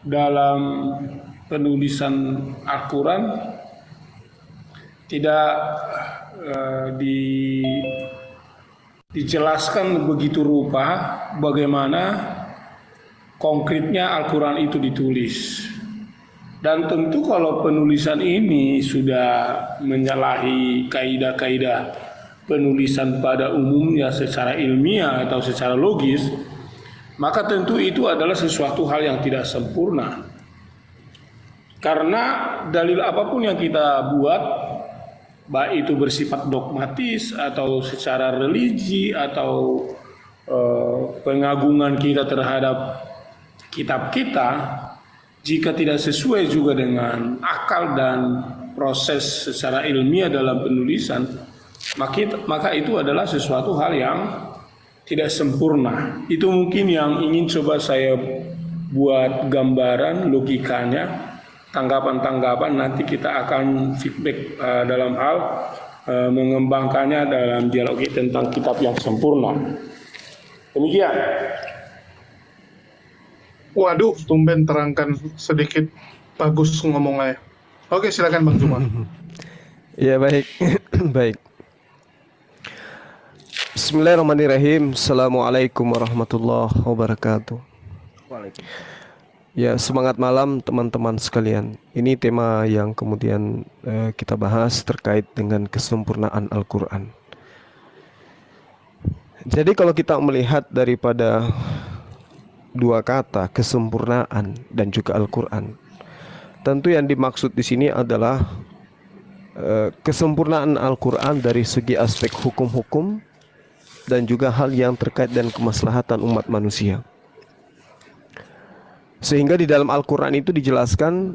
dalam penulisan Al-Quran tidak dijelaskan begitu rupa bagaimana konkretnya Al-Quran itu ditulis. Dan tentu kalau penulisan ini sudah menyalahi kaidah-kaidah penulisan pada umumnya secara ilmiah atau secara logis, maka tentu itu adalah sesuatu hal yang tidak sempurna. Karena dalil apapun yang kita buat, baik itu bersifat dogmatis atau secara religi atau pengagungan kita terhadap kitab kita, jika tidak sesuai juga dengan akal dan proses secara ilmiah dalam penulisan, maka itu adalah sesuatu hal yang tidak sempurna. Itu mungkin yang ingin coba saya buat gambaran logikanya, tanggapan-tanggapan nanti kita akan feedback dalam hal mengembangkannya dalam dialog tentang kitab yang sempurna. Demikian. Waduh, tumben terangkan sedikit, bagus ngomongnya. Oke, silakan Bang Juma. Ya, baik. Baik. Bismillahirrahmanirrahim. Assalamualaikum warahmatullahi wabarakatuh. Ya, semangat malam teman-teman sekalian. Ini tema yang kemudian kita bahas terkait dengan kesempurnaan Al-Quran. Jadi kalau kita melihat daripada dua kata, kesempurnaan dan juga Al-Quran, tentu yang dimaksud di sini adalah kesempurnaan Al-Quran dari segi aspek hukum-hukum dan juga hal yang terkait dengan kemaslahatan umat manusia. Sehingga di dalam Al-Quran itu dijelaskan,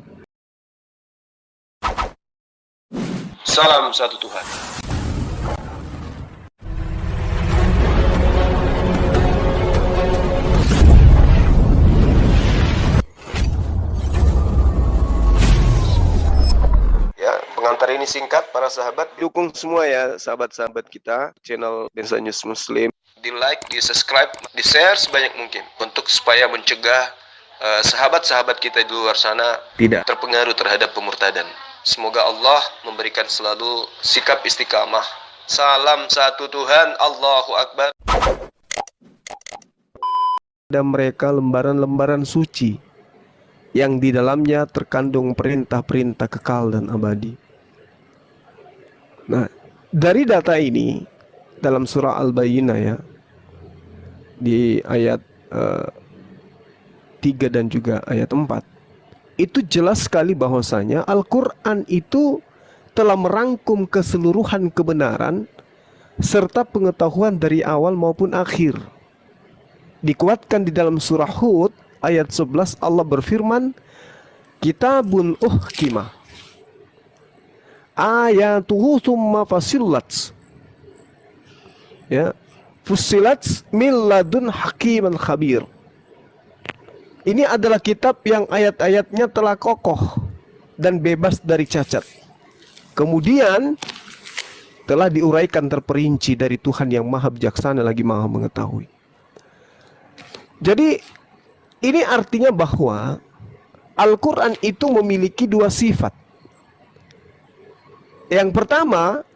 salam satu Tuhan. Pengantar ini singkat, para sahabat. dukung semua ya sahabat-sahabat kita channel Densa News Muslim. Di like, di subscribe, di share sebanyak mungkin untuk supaya mencegah sahabat-sahabat kita di luar sana tidak terpengaruh terhadap pemurtadan. Semoga Allah memberikan selalu sikap istiqamah. Salam satu Tuhan, Allahu Akbar. Ada mereka lembaran-lembaran suci yang di dalamnya terkandung perintah-perintah kekal dan abadi. Nah, dari data ini dalam surah Al-Bayyinah ya, di ayat 3 dan juga ayat 4, itu jelas sekali bahwasanya Al-Quran itu telah merangkum keseluruhan kebenaran serta pengetahuan dari awal maupun akhir. Dikuatkan di dalam surah Hud ayat 11, Allah berfirman, kitabun uhkimah ayatuhu thumma fasillat, ya, fusilat min ladun hakiman khabir. Ini adalah kitab yang ayat-ayatnya telah kokoh dan bebas dari cacat, kemudian telah diuraikan terperinci dari Tuhan yang maha bijaksana lagi maha mengetahui. Jadi ini artinya bahwa Al-Quran itu memiliki dua sifat. Yang pertama,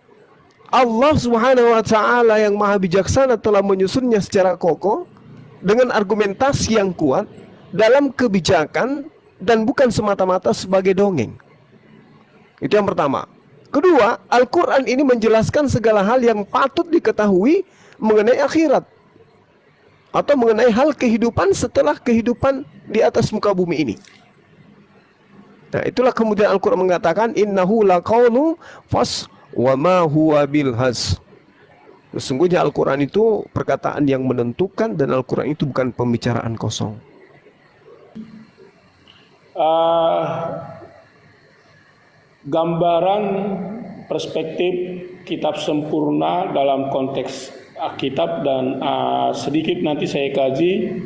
Allah Subhanahu wa Ta'ala yang maha bijaksana telah menyusunnya secara kokoh dengan argumentasi yang kuat dalam kebijakan dan bukan semata-mata sebagai dongeng. Itu yang pertama. Kedua, Al-Quran ini menjelaskan segala hal yang patut diketahui mengenai akhirat atau mengenai hal kehidupan setelah kehidupan di atas muka bumi ini. Nah, itulah kemudian Al-Quran mengatakan, innahu laqawlu fas wa ma huwa bilhaz. Sesungguhnya Al-Quran itu perkataan yang menentukan dan Al-Quran itu bukan pembicaraan kosong. Gambaran perspektif kitab sempurna dalam konteks Alkitab dan sedikit nanti saya kaji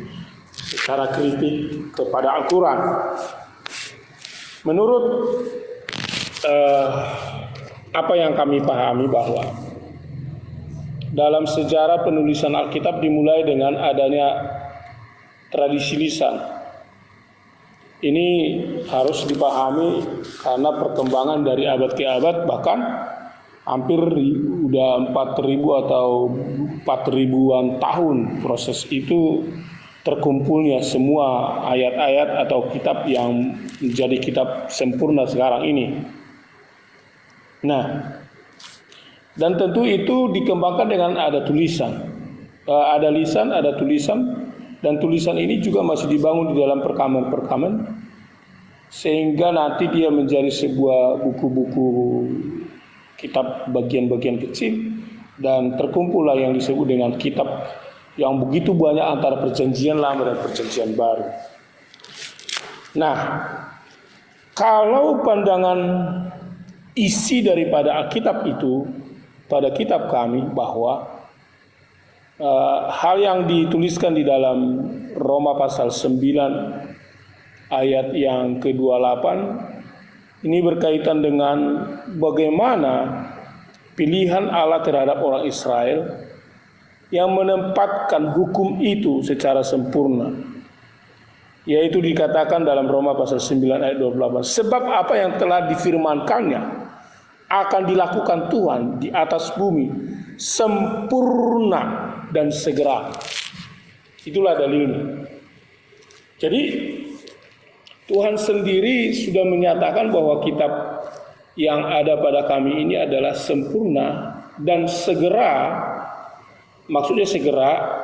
secara kritik kepada Al-Quran. Menurut apa yang kami pahami bahwa dalam sejarah penulisan Alkitab dimulai dengan adanya tradisi lisan. Ini harus dipahami karena perkembangan dari abad ke abad, bahkan hampir udah 4.000 atau 4.000-an tahun proses itu terkumpulnya semua ayat-ayat atau kitab yang menjadi kitab sempurna sekarang ini. Nah, dan tentu itu dikembangkan dengan ada tulisan, ada lisan, ada tulisan, dan tulisan ini juga masih dibangun di dalam perkaman-perkaman sehingga nanti dia menjadi sebuah buku-buku kitab bagian-bagian kecil, dan terkumpullah yang disebut dengan kitab yang begitu banyak antara perjanjian lama dan perjanjian baru. Nah, kalau pandangan isi daripada Alkitab itu pada kitab kami bahwa hal yang dituliskan di dalam Roma pasal 9 ayat yang ke-28 ini berkaitan dengan bagaimana pilihan Allah terhadap orang Israel yang menempatkan hukum itu secara sempurna. Yaitu dikatakan dalam Roma pasal 9 ayat 28. Sebab apa yang telah difirmankannya akan dilakukan Tuhan di atas bumi sempurna dan segera. Itulah dalilnya. Jadi Tuhan sendiri sudah menyatakan bahwa kitab yang ada pada kami ini adalah sempurna dan segera, maksudnya segera,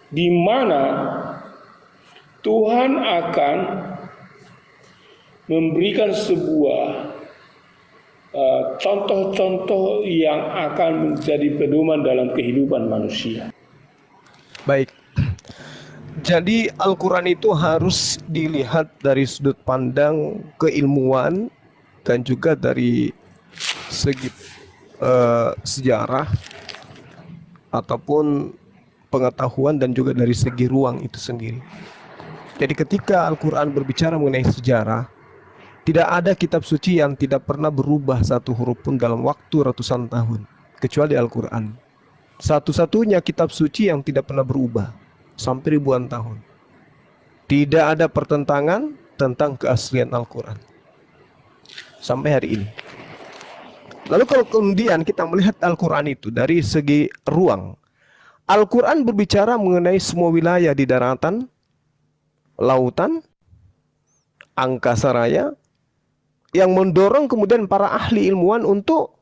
di mana Tuhan akan memberikan sebuah contoh-contoh yang akan menjadi pedoman dalam kehidupan manusia. Baik. Jadi Al-Quran itu harus dilihat dari sudut pandang keilmuan dan juga dari segi sejarah ataupun pengetahuan dan juga dari segi ruang itu sendiri. Jadi ketika Al-Quran berbicara mengenai sejarah, tidak ada kitab suci yang tidak pernah berubah satu huruf pun dalam waktu ratusan tahun, kecuali Al-Quran. Satu-satunya kitab suci yang tidak pernah berubah sampai ribuan tahun. Tidak ada pertentangan tentang keaslian Al-Quran sampai hari ini. Lalu kalau kemudian kita melihat Al-Quran itu dari segi ruang, Al-Quran berbicara mengenai semua wilayah di daratan, lautan, angkasa raya, yang mendorong kemudian para ahli ilmuwan untuk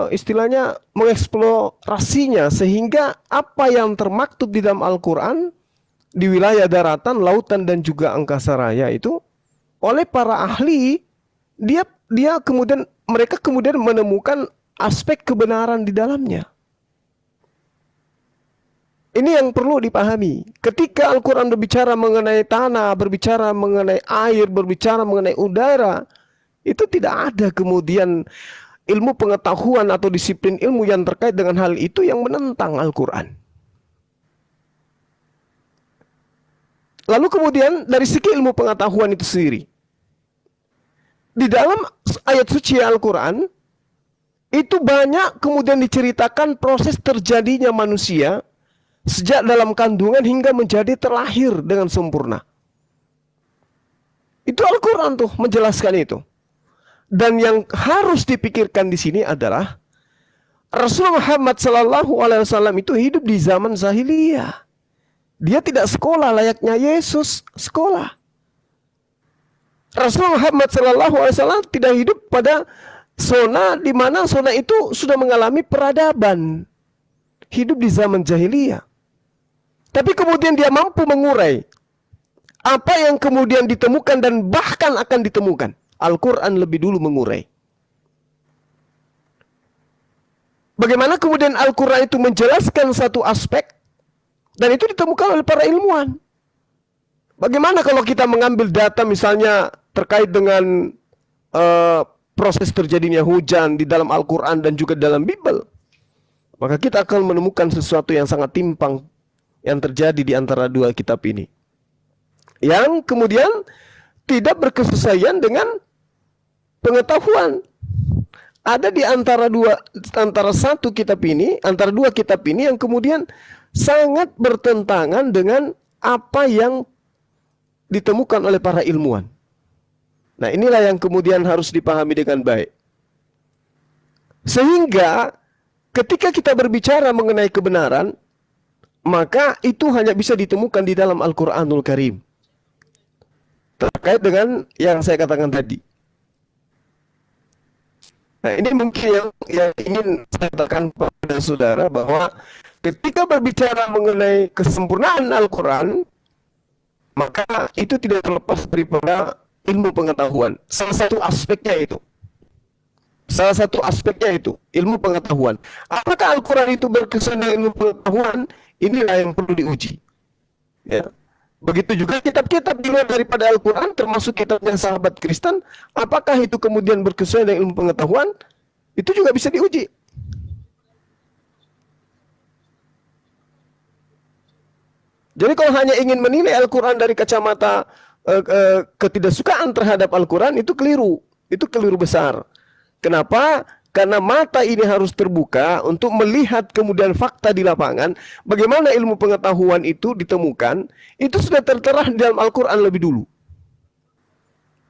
istilahnya mengeksplorasinya, sehingga apa yang termaktub di dalam Al-Quran di wilayah daratan, lautan dan juga angkasa raya itu oleh para ahli mereka kemudian menemukan aspek kebenaran di dalamnya. Ini yang perlu dipahami. Ketika Al-Quran berbicara mengenai tanah, berbicara mengenai air, berbicara mengenai udara, itu tidak ada kemudian ilmu pengetahuan atau disiplin ilmu yang terkait dengan hal itu yang menentang Al-Quran. Lalu kemudian dari segi ilmu pengetahuan itu sendiri, di dalam ayat suci Al-Quran itu banyak kemudian diceritakan proses terjadinya manusia sejak dalam kandungan hingga menjadi terlahir dengan sempurna. Itu Al-Quran tuh menjelaskan itu. Dan yang harus dipikirkan di sini adalah Rasulullah Muhammad SAW itu hidup di zaman jahiliyah. Dia tidak sekolah layaknya Yesus sekolah. Rasulullah Muhammad SAW tidak hidup pada zona di mana zona itu sudah mengalami peradaban. Hidup di zaman jahiliyah. Tapi kemudian dia mampu mengurai apa yang kemudian ditemukan dan bahkan akan ditemukan. Al-Quran lebih dulu mengurai. Bagaimana kemudian Al-Quran itu menjelaskan satu aspek dan itu ditemukan oleh para ilmuwan. Bagaimana kalau kita mengambil data misalnya terkait dengan proses terjadinya hujan di dalam Al-Quran dan juga dalam Bible, maka kita akan menemukan sesuatu yang sangat timpang yang terjadi di antara dua kitab ini, yang kemudian tidak berkesesuaian dengan pengetahuan. Ada di antara dua kitab ini yang kemudian sangat bertentangan dengan apa yang ditemukan oleh para ilmuwan. Nah, inilah yang kemudian harus dipahami dengan baik. Sehingga ketika kita berbicara mengenai kebenaran, maka itu hanya bisa ditemukan di dalam Al-Quranul Karim. Terkait dengan yang saya katakan tadi. Nah, ini mungkin yang ingin saya katakan kepada saudara, bahwa ketika berbicara mengenai kesempurnaan Al-Quran, maka itu tidak terlepas daripada ilmu pengetahuan. Salah satu aspeknya itu ilmu pengetahuan. Apakah Al-Quran itu berkesan dengan ilmu pengetahuan? Inilah yang perlu diuji. Ya. Begitu juga kitab-kitab di luar daripada Al-Quran, termasuk kitabnya sahabat Kristen, apakah itu kemudian berkesan dengan ilmu pengetahuan? Itu juga bisa diuji. Jadi kalau hanya ingin menilai Al-Quran dari kacamata ketidaksukaan terhadap Al-Quran, itu keliru. Itu keliru besar. Kenapa? Karena mata ini harus terbuka untuk melihat kemudian fakta di lapangan. Bagaimana ilmu pengetahuan itu ditemukan, itu sudah tertera di dalam Al-Quran lebih dulu.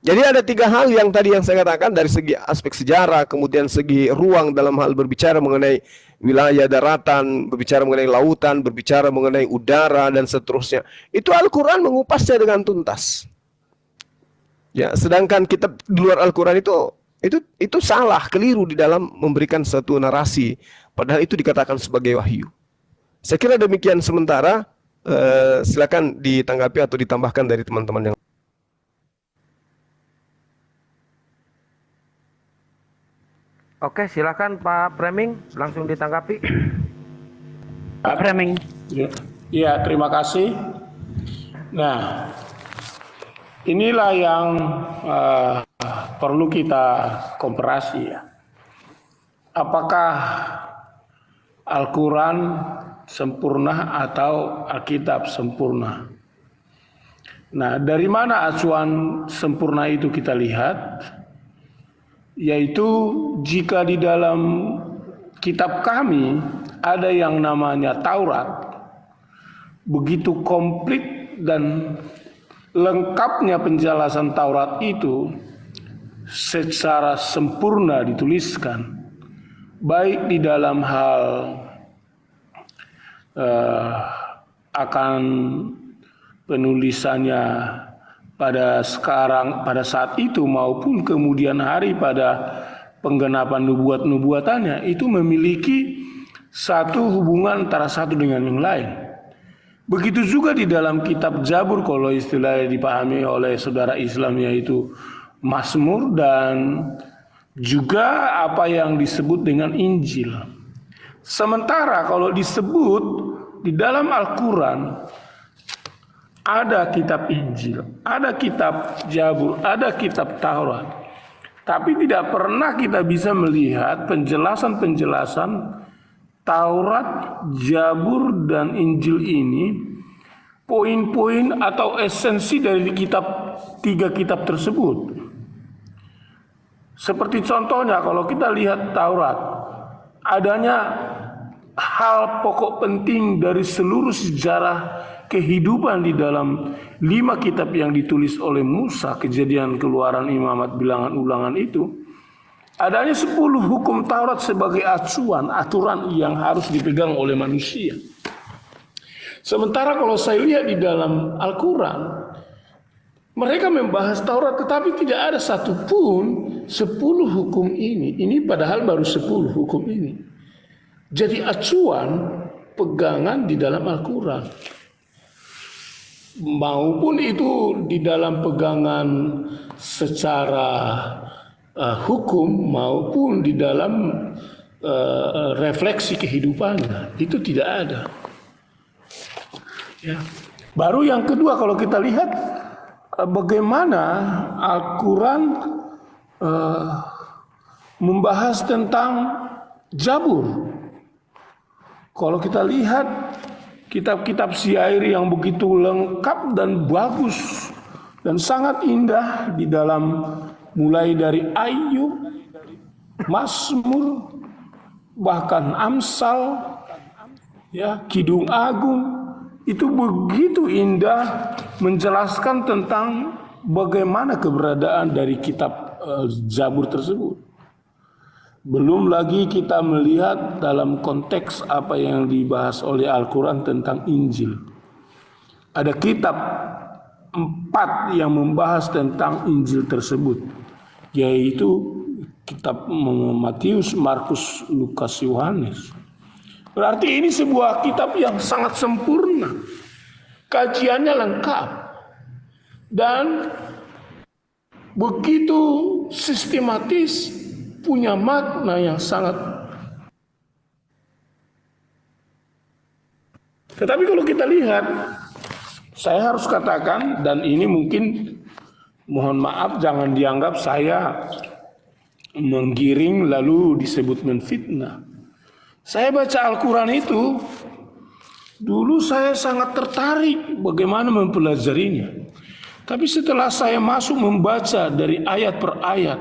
Jadi ada 3 hal yang tadi yang saya katakan, dari segi aspek sejarah, kemudian segi ruang dalam hal berbicara mengenai wilayah daratan, berbicara mengenai lautan, berbicara mengenai udara, dan seterusnya. Itu Al-Quran mengupasnya dengan tuntas. Ya, sedangkan kitab di luar Al-Quran itu salah, keliru di dalam memberikan satu narasi, padahal itu dikatakan sebagai wahyu. Saya kira demikian sementara. Silakan ditanggapi atau ditambahkan dari teman-teman yang. Oke, silakan Pak Freming, langsung ditanggapi. Pak Freming. Ya, terima kasih. Nah, inilah yang perlu kita komparasi ya. Apakah Al-Quran sempurna atau Alkitab sempurna? Nah, dari mana acuan sempurna itu kita lihat? Yaitu jika di dalam kitab kami ada yang namanya Taurat, begitu komplit dan lengkapnya penjelasan Taurat itu secara sempurna dituliskan, baik di dalam hal akan penulisannya pada saat itu maupun kemudian hari pada penggenapan nubuatannya, itu memiliki satu hubungan antara satu dengan yang lain. Begitu juga di dalam kitab Zabur, kalau istilahnya dipahami oleh saudara Islam, yaitu Mazmur, dan juga apa yang disebut dengan Injil. Sementara kalau disebut di dalam Al-Quran, ada kitab Injil, ada kitab Zabur, ada kitab Taurat. Tapi tidak pernah kita bisa melihat penjelasan-penjelasan Taurat, Zabur, dan Injil ini, poin-poin atau esensi dari 3 kitab tersebut. Seperti contohnya kalau kita lihat Taurat, adanya hal pokok penting dari seluruh sejarah kehidupan di dalam 5 kitab yang ditulis oleh Musa, Kejadian, Keluaran, Imamat, Bilangan, Ulangan itu. Adanya 10 hukum Taurat sebagai acuan, aturan yang harus dipegang oleh manusia. Sementara kalau saya lihat di dalam Al-Quran, mereka membahas Taurat tetapi tidak ada satupun 10 hukum ini. Ini padahal baru 10 hukum ini. Jadi acuan pegangan di dalam Al-Quran. Maupun itu di dalam pegangan secara hukum maupun di dalam refleksi kehidupannya, itu tidak ada. Ya. Baru yang kedua, kalau kita lihat bagaimana Al-Quran membahas tentang Zabur. Kalau kita lihat kitab-kitab syair yang begitu lengkap dan bagus dan sangat indah di dalam, mulai dari Ayub, Mazmur, bahkan Amsal, ya, Kidung Agung, itu begitu indah menjelaskan tentang bagaimana keberadaan dari kitab Zabur tersebut. Belum lagi kita melihat dalam konteks apa yang dibahas oleh Al-Quran tentang Injil. Ada kitab 4 yang membahas tentang Injil tersebut, yaitu kitab Matius, Markus, Lukas, Yohanes. Berarti ini sebuah kitab yang sangat sempurna, kajiannya lengkap, dan begitu sistematis, punya makna yang sangat. Tetapi kalau kita lihat, saya harus katakan, dan ini mungkin mohon maaf jangan dianggap saya menggiring lalu disebut menfitnah. Saya baca Al-Quran itu, dulu saya sangat tertarik bagaimana mempelajarinya. Tapi setelah saya masuk membaca dari ayat per ayat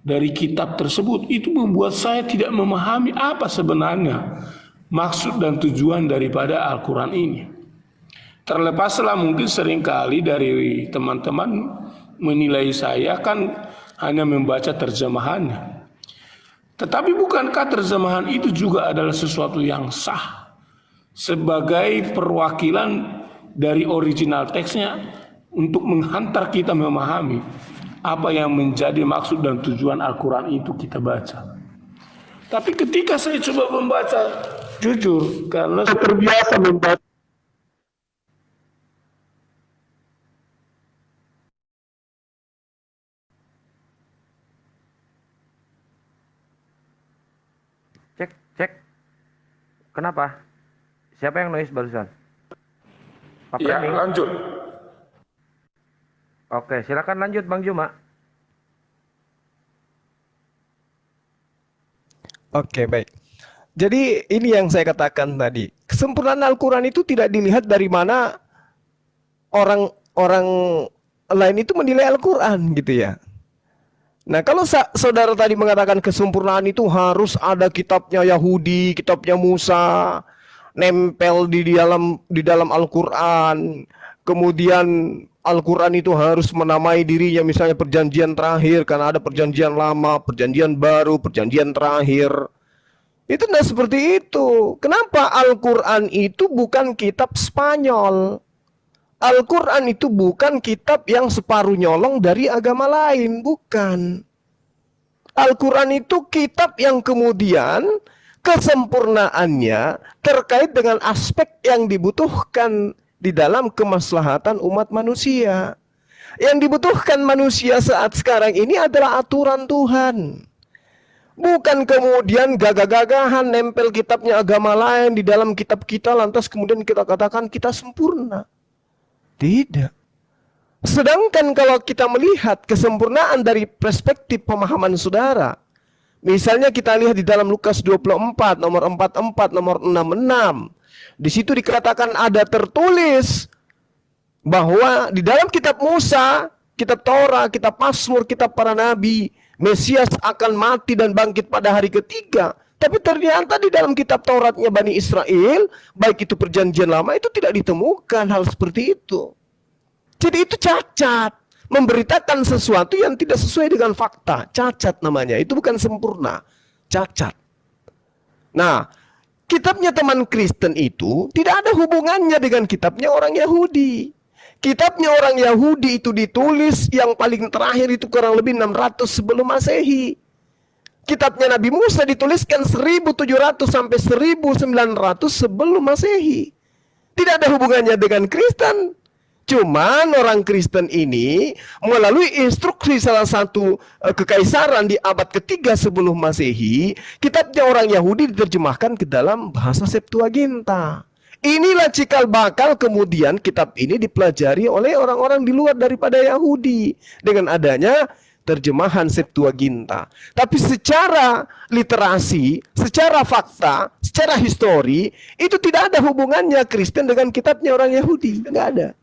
dari kitab tersebut, itu membuat saya tidak memahami apa sebenarnya maksud dan tujuan daripada Al-Quran ini. Terlepaslah mungkin seringkali dari teman-teman menilai saya kan hanya membaca terjemahannya. Tetapi bukankah terjemahan itu juga adalah sesuatu yang sah sebagai perwakilan dari original teksnya untuk menghantar kita memahami apa yang menjadi maksud dan tujuan Al-Quran itu kita baca. Tapi ketika saya coba membaca, jujur, karena saya terbiasa membaca. Cek. Kenapa? Siapa yang noise barusan? Pak Ya, Framing? lanjut. Oke, silakan lanjut Bang Juma. Oke, baik. Jadi ini yang saya katakan tadi. Kesempurnaan Al-Quran itu tidak dilihat dari mana orang lain itu menilai Al-Quran gitu ya. Nah, kalau saudara tadi mengatakan kesempurnaan itu harus ada kitabnya Yahudi, kitabnya Musa, nempel di dalam Al-Quran. Kemudian Al-Quran itu harus menamai dirinya misalnya perjanjian terakhir, karena ada perjanjian lama, perjanjian baru, perjanjian terakhir. Itu tidak seperti itu. Kenapa Al-Quran itu bukan kitab Spanyol? Al-Quran itu bukan kitab yang separuh nyolong dari agama lain, bukan. Al-Quran itu kitab yang kemudian kesempurnaannya terkait dengan aspek yang dibutuhkan di dalam kemaslahatan umat manusia. Yang dibutuhkan manusia saat sekarang ini adalah aturan Tuhan. Bukan kemudian gagah-gagahan nempel kitabnya agama lain di dalam kitab kita, lantas kemudian kita katakan kita sempurna. Tidak. Sedangkan kalau kita melihat kesempurnaan dari perspektif pemahaman saudara, misalnya kita lihat di dalam Lukas 24, nomor 44, nomor 66. Di situ dikatakan ada tertulis bahwa di dalam kitab Musa, kitab Torah, kitab Mazmur, kitab para nabi, Mesias akan mati dan bangkit pada hari ketiga. Tapi ternyata di dalam kitab Tauratnya Bani Israel, baik itu perjanjian lama, itu tidak ditemukan hal seperti itu. Jadi itu cacat. Memberitakan sesuatu yang tidak sesuai dengan fakta. Cacat namanya. Itu bukan sempurna. Cacat. Nah, kitabnya teman Kristen itu tidak ada hubungannya dengan kitabnya orang Yahudi. Kitabnya orang Yahudi itu ditulis yang paling terakhir itu kurang lebih 600 sebelum Masehi. Kitabnya Nabi Musa dituliskan 1700 sampai 1900 sebelum Masehi. Tidak ada hubungannya dengan Kristen. Cuman orang Kristen ini melalui instruksi salah satu kekaisaran di abad ketiga sebelum Masehi, kitabnya orang Yahudi diterjemahkan ke dalam bahasa Septuaginta. Inilah cikal bakal kemudian kitab ini dipelajari oleh orang-orang di luar daripada Yahudi dengan adanya terjemahan Septuaginta. Tapi secara literasi, secara fakta, secara histori, itu tidak ada hubungannya Kristen dengan kitabnya orang Yahudi. Tidak ada.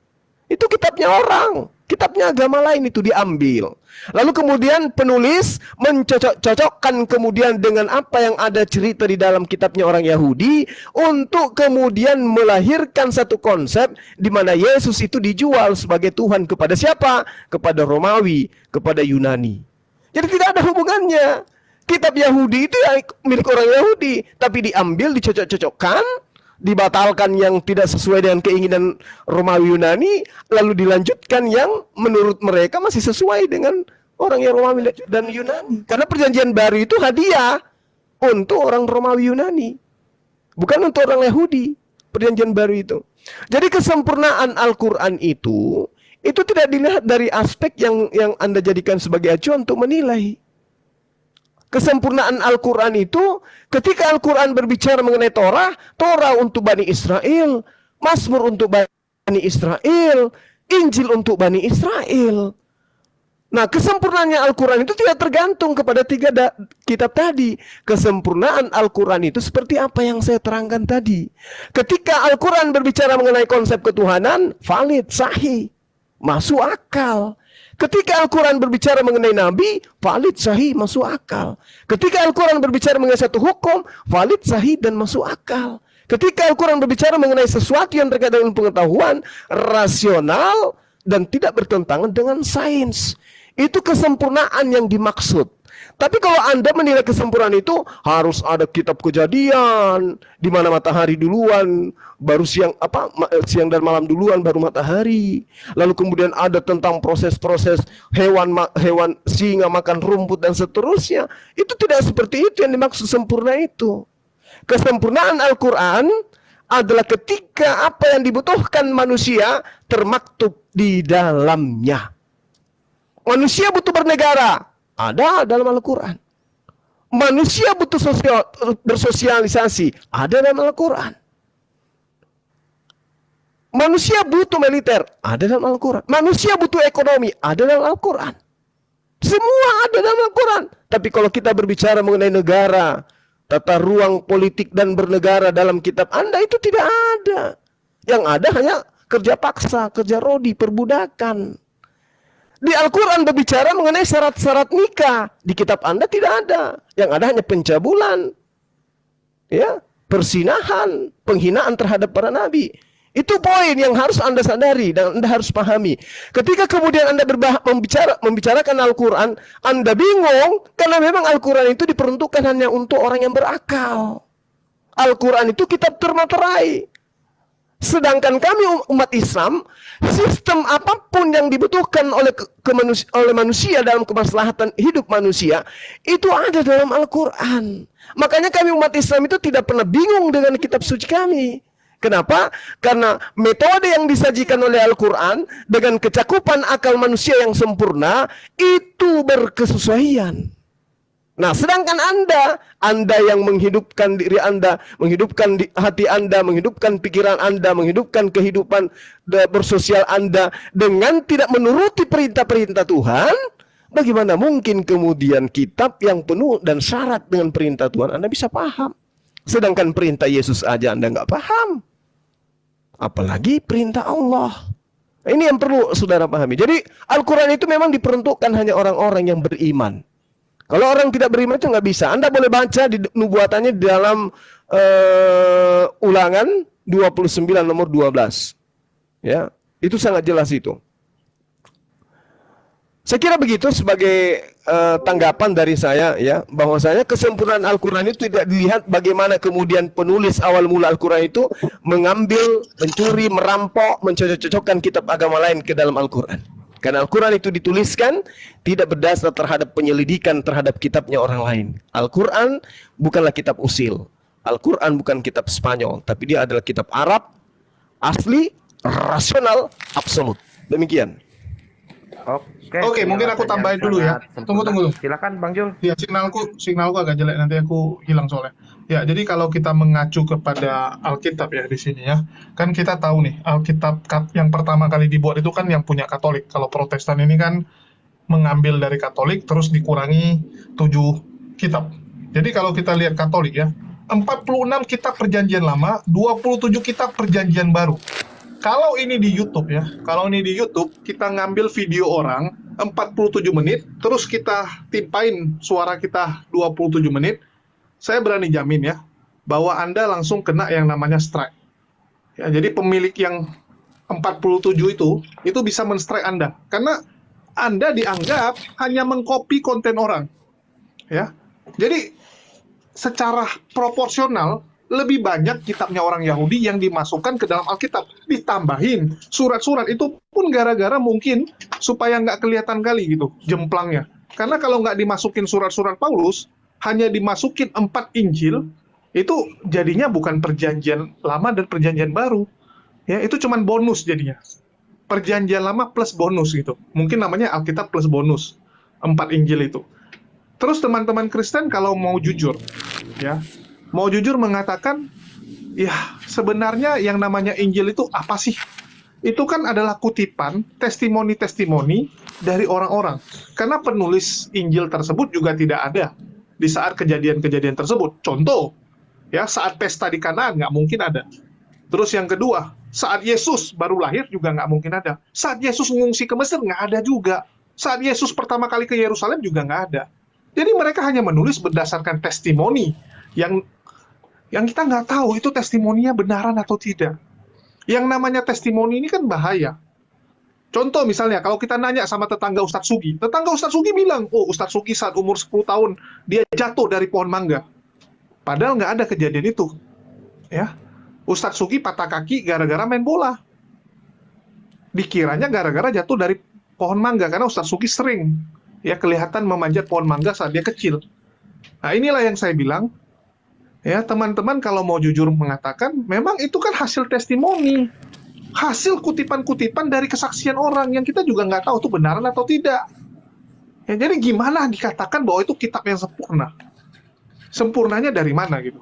Itu kitabnya orang, kitabnya agama lain itu diambil. Lalu kemudian penulis mencocok-cocokkan kemudian dengan apa yang ada cerita di dalam kitabnya orang Yahudi untuk kemudian melahirkan satu konsep di mana Yesus itu dijual sebagai Tuhan kepada siapa? Kepada Romawi, kepada Yunani. Jadi tidak ada hubungannya. Kitab Yahudi itu ya milik orang Yahudi, tapi diambil, dicocok-cocokkan, dibatalkan yang tidak sesuai dengan keinginan Romawi Yunani, lalu dilanjutkan yang menurut mereka masih sesuai dengan orang yang Romawi dan Yunani. Karena perjanjian baru itu hadiah untuk orang Romawi Yunani, bukan untuk orang Yahudi. Perjanjian baru itu. Jadi kesempurnaan Al-Quran itu tidak dilihat dari aspek yang Anda jadikan sebagai acuan untuk menilai. Kesempurnaan Al-Quran itu ketika Al-Quran berbicara mengenai Torah, Torah untuk Bani Israel, Mazmur untuk Bani Israel, Injil untuk Bani Israel. Nah, kesempurnaannya Al-Quran itu tidak tergantung kepada tiga kitab tadi. Kesempurnaan Al-Quran itu seperti apa yang saya terangkan tadi. Ketika Al-Quran berbicara mengenai konsep ketuhanan, valid, sahih, masuk akal. Ketika Al-Quran berbicara mengenai Nabi, valid, sahih, masuk akal. Ketika Al-Quran berbicara mengenai satu hukum, valid, sahih, dan masuk akal. Ketika Al-Quran berbicara mengenai sesuatu yang terkait dengan pengetahuan, rasional, dan tidak bertentangan dengan sains. Itu kesempurnaan yang dimaksud. Tapi kalau Anda menilai kesempurnaan itu harus ada kitab Kejadian, di mana matahari duluan, baru siang dan malam duluan, baru matahari. Lalu kemudian ada tentang proses-proses hewan singa makan rumput dan seterusnya. Itu tidak seperti itu yang dimaksud sempurna itu. Kesempurnaan Al-Quran adalah ketika apa yang dibutuhkan manusia termaktub di dalamnya. Manusia butuh bernegara. Ada dalam Al-Quran. Manusia butuh bersosialisasi. Ada dalam Al-Quran. Manusia butuh militer. Ada dalam Al-Quran. Manusia butuh ekonomi. Ada dalam Al-Quran. Semua ada dalam Al-Quran. Tapi kalau kita berbicara mengenai negara, tata ruang politik dan bernegara dalam kitab Anda itu tidak ada. Yang ada hanya kerja paksa, kerja rodi, perbudakan. Di Al-Quran berbicara mengenai syarat-syarat nikah. Di kitab Anda tidak ada. Yang ada hanya pencabulan, ya, persinahan, penghinaan terhadap para nabi. Itu poin yang harus Anda sadari dan Anda harus pahami. Ketika kemudian Anda membicarakan Al-Quran, Anda bingung karena memang Al-Quran itu diperuntukkan hanya untuk orang yang berakal. Al-Quran itu kitab termaterai. Sedangkan kami umat Islam, sistem apapun yang dibutuhkan oleh manusia dalam kemaslahatan hidup manusia, itu ada dalam Al-Quran. Makanya kami umat Islam itu tidak pernah bingung dengan kitab suci kami. Kenapa? Karena metode yang disajikan oleh Al-Quran dengan kecakupan akal manusia yang sempurna, itu berkesesuaian. Nah, sedangkan Anda yang menghidupkan diri Anda, menghidupkan hati Anda, menghidupkan pikiran Anda, menghidupkan kehidupan bersosial Anda dengan tidak menuruti perintah-perintah Tuhan, bagaimana mungkin kemudian kitab yang penuh dan syarat dengan perintah Tuhan Anda bisa paham? Sedangkan perintah Yesus aja Anda nggak paham. Apalagi perintah Allah. Ini yang perlu saudara pahami. Jadi Al-Quran itu memang diperuntukkan hanya orang-orang yang beriman. Kalau orang tidak beriman itu nggak bisa. Anda boleh baca di nubuatannya di dalam Ulangan 29 nomor 12. Ya, itu sangat jelas itu. Saya kira begitu sebagai tanggapan dari saya, ya, bahwasanya kesempurnaan Al-Quran itu tidak dilihat bagaimana kemudian penulis awal mula Al-Quran itu mengambil, mencuri, merampok, mencocok-cocokkan kitab agama lain ke dalam Al-Quran. Karena Al-Quran itu dituliskan tidak berdasar terhadap penyelidikan terhadap kitabnya orang lain. Al-Quran bukanlah kitab usil. Al-Quran bukan kitab Spanyol, tapi dia adalah kitab Arab, asli, rasional, absolut. Demikian. Oke, mungkin aku tambahin dulu ya. Tunggu. Silakan Bang Jul. Ya, signalku agak jelek, nanti aku hilang soalnya. Ya, jadi kalau kita mengacu kepada Alkitab ya di sini ya, kan kita tahu nih, Alkitab yang pertama kali dibuat itu kan yang punya Katolik. Kalau Protestan ini kan mengambil dari Katolik, terus dikurangi 7 kitab. Jadi kalau kita lihat Katolik ya, 46 kitab perjanjian lama, 27 kitab perjanjian baru. Kalau ini di YouTube ya, kalau ini di YouTube, kita ngambil video orang 47 menit, terus kita timpain suara kita 27 menit, saya berani jamin ya, bahwa Anda langsung kena yang namanya strike. Ya, jadi pemilik yang 47 itu bisa men-strike Anda. Karena Anda dianggap hanya mengcopy konten orang. Ya. Jadi secara proporsional lebih banyak kitabnya orang Yahudi yang dimasukkan ke dalam Alkitab, ditambahin surat-surat itu pun gara-gara mungkin supaya nggak kelihatan kali gitu jemplangnya. Karena kalau nggak dimasukin surat-surat Paulus, hanya dimasukin 4 Injil, itu jadinya bukan perjanjian lama dan perjanjian baru. Ya, itu cuman bonus jadinya. Perjanjian lama plus bonus gitu. Mungkin namanya Alkitab plus bonus. 4 Injil itu. Terus teman-teman Kristen kalau mau jujur, ya, mau jujur mengatakan, ya sebenarnya yang namanya Injil itu apa sih? Itu kan adalah kutipan, testimoni-testimoni dari orang-orang. Karena penulis Injil tersebut juga tidak ada di saat kejadian-kejadian tersebut. Contoh, ya saat pesta di Kanaan nggak mungkin ada. Terus yang kedua, saat Yesus baru lahir juga nggak mungkin ada. Saat Yesus mengungsi ke Mesir nggak ada juga. Saat Yesus pertama kali ke Yerusalem juga nggak ada. Jadi mereka hanya menulis berdasarkan testimoni yang kita nggak tahu itu testimoninya benaran atau tidak. Yang namanya testimoni ini kan bahaya. Contoh misalnya, kalau kita nanya sama tetangga Ustadz Sugi bilang, oh Ustadz Sugi saat umur 10 tahun, dia jatuh dari pohon mangga. Padahal nggak ada kejadian itu. Ya, Ustadz Sugi patah kaki gara-gara main bola. Dikiranya gara-gara jatuh dari pohon mangga, karena Ustadz Sugi sering ya kelihatan memanjat pohon mangga saat dia kecil. Nah inilah yang saya bilang, ya teman-teman kalau mau jujur mengatakan, memang itu kan hasil testimoni, hasil kutipan-kutipan dari kesaksian orang yang kita juga nggak tahu itu benaran atau tidak. Ya, jadi gimana dikatakan bahwa itu kitab yang sempurna? Sempurnanya dari mana gitu?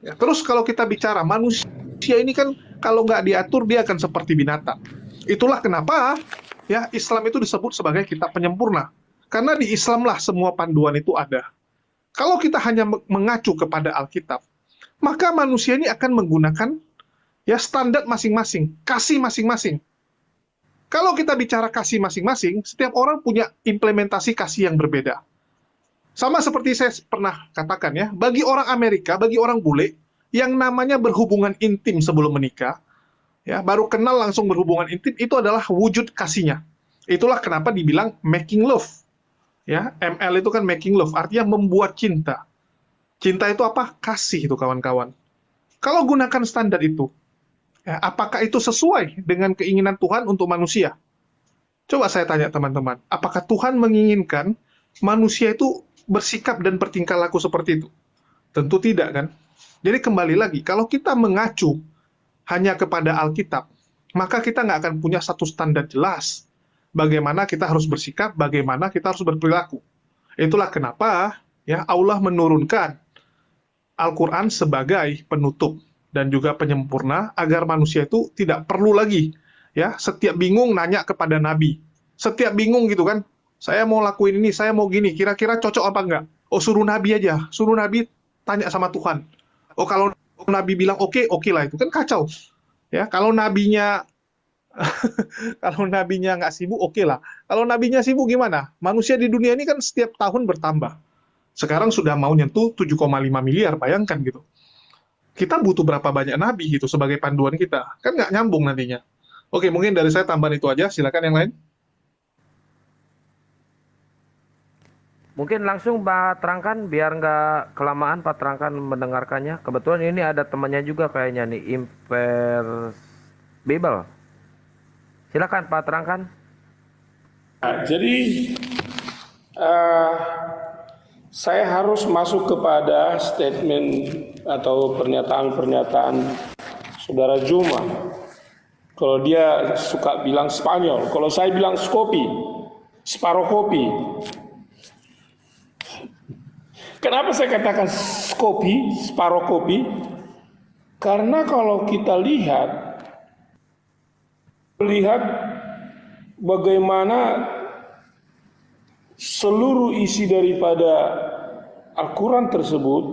Ya, terus kalau kita bicara manusia ini kan kalau nggak diatur dia akan seperti binatang. Itulah kenapa ya Islam itu disebut sebagai kitab penyempurna. Karena di Islam lah semua panduan itu ada. Kalau kita hanya mengacu kepada Alkitab, maka manusia ini akan menggunakan ya standar masing-masing, kasih masing-masing. Kalau kita bicara kasih masing-masing, setiap orang punya implementasi kasih yang berbeda. Sama seperti saya pernah katakan ya, bagi orang Amerika, bagi orang bule, yang namanya berhubungan intim sebelum menikah, ya baru kenal langsung berhubungan intim, itu adalah wujud kasihnya. Itulah kenapa dibilang making love. Ya, ML itu kan making love, artinya membuat cinta. Cinta itu apa? Kasih itu kawan-kawan. Kalau gunakan standar itu, ya, apakah itu sesuai dengan keinginan Tuhan untuk manusia? Coba saya tanya teman-teman, apakah Tuhan menginginkan manusia itu bersikap dan bertingkah laku seperti itu? Tentu tidak kan? Jadi kembali lagi, kalau kita mengacu hanya kepada Alkitab, maka kita nggak akan punya satu standar jelas bagaimana kita harus bersikap, bagaimana kita harus berperilaku. Itulah kenapa ya Allah menurunkan Al-Quran sebagai penutup dan juga penyempurna agar manusia itu tidak perlu lagi ya setiap bingung nanya kepada Nabi. Setiap bingung gitu kan, saya mau lakuin ini, saya mau gini, kira-kira cocok apa enggak? Oh suruh Nabi aja, suruh Nabi tanya sama Tuhan. Oh kalau Nabi bilang oke, oke lah, itu kan kacau. Ya kalau nabinya kalau nabinya nggak sibuk, oke lah. Kalau nabinya sibuk gimana? Manusia di dunia ini kan setiap tahun bertambah. Sekarang sudah mau nyentuh 7,5 miliar, bayangkan gitu. Kita butuh berapa banyak nabi gitu sebagai panduan kita. Kan nggak nyambung nantinya. Oke, mungkin dari saya tambahan itu aja. Silakan yang lain. Mungkin langsung Pak terangkan, biar nggak kelamaan Pak terangkan mendengarkannya. Kebetulan ini ada temannya juga kayaknya nih, Imper Bible. Silakan Pak terangkan. Nah, jadi saya harus masuk kepada statement atau pernyataan-pernyataan Saudara Juma. Kalau dia suka bilang Spanyol, kalau saya bilang skopi, separuh kopi. Kenapa saya katakan skopi, separuh kopi? Karena kalau kita lihat bagaimana seluruh isi daripada Al-Quran tersebut,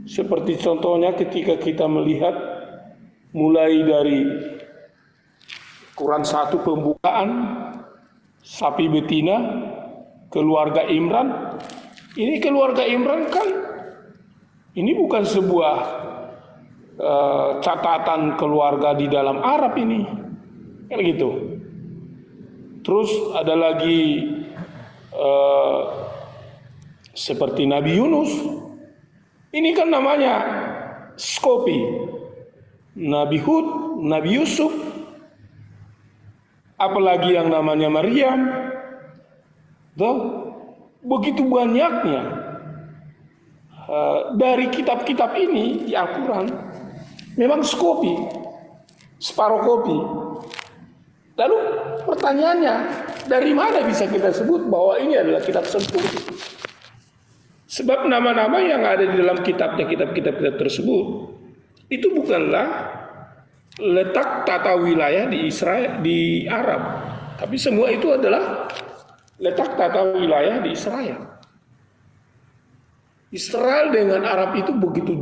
seperti contohnya ketika kita melihat mulai dari Quran 1 pembukaan, sapi betina, keluarga Imran. Ini keluarga Imran kan, ini bukan sebuah catatan keluarga di dalam Arab ini, kan gitu. Terus ada lagi seperti Nabi Yunus, ini kan namanya skopi. Nabi Hud, Nabi Yusuf, apalagi yang namanya Maryam. Tuh, begitu banyaknya dari kitab-kitab ini di Al-Quran memang skopi, separuh kopi. Lalu pertanyaannya, dari mana bisa kita sebut bahwa ini adalah kitab sempurna? Sebab nama-nama yang ada di dalam kitab-kitab tersebut itu bukanlah letak tata wilayah di Israel, di Arab, tapi semua itu adalah letak tata wilayah di Israel. Israel dengan Arab itu begitu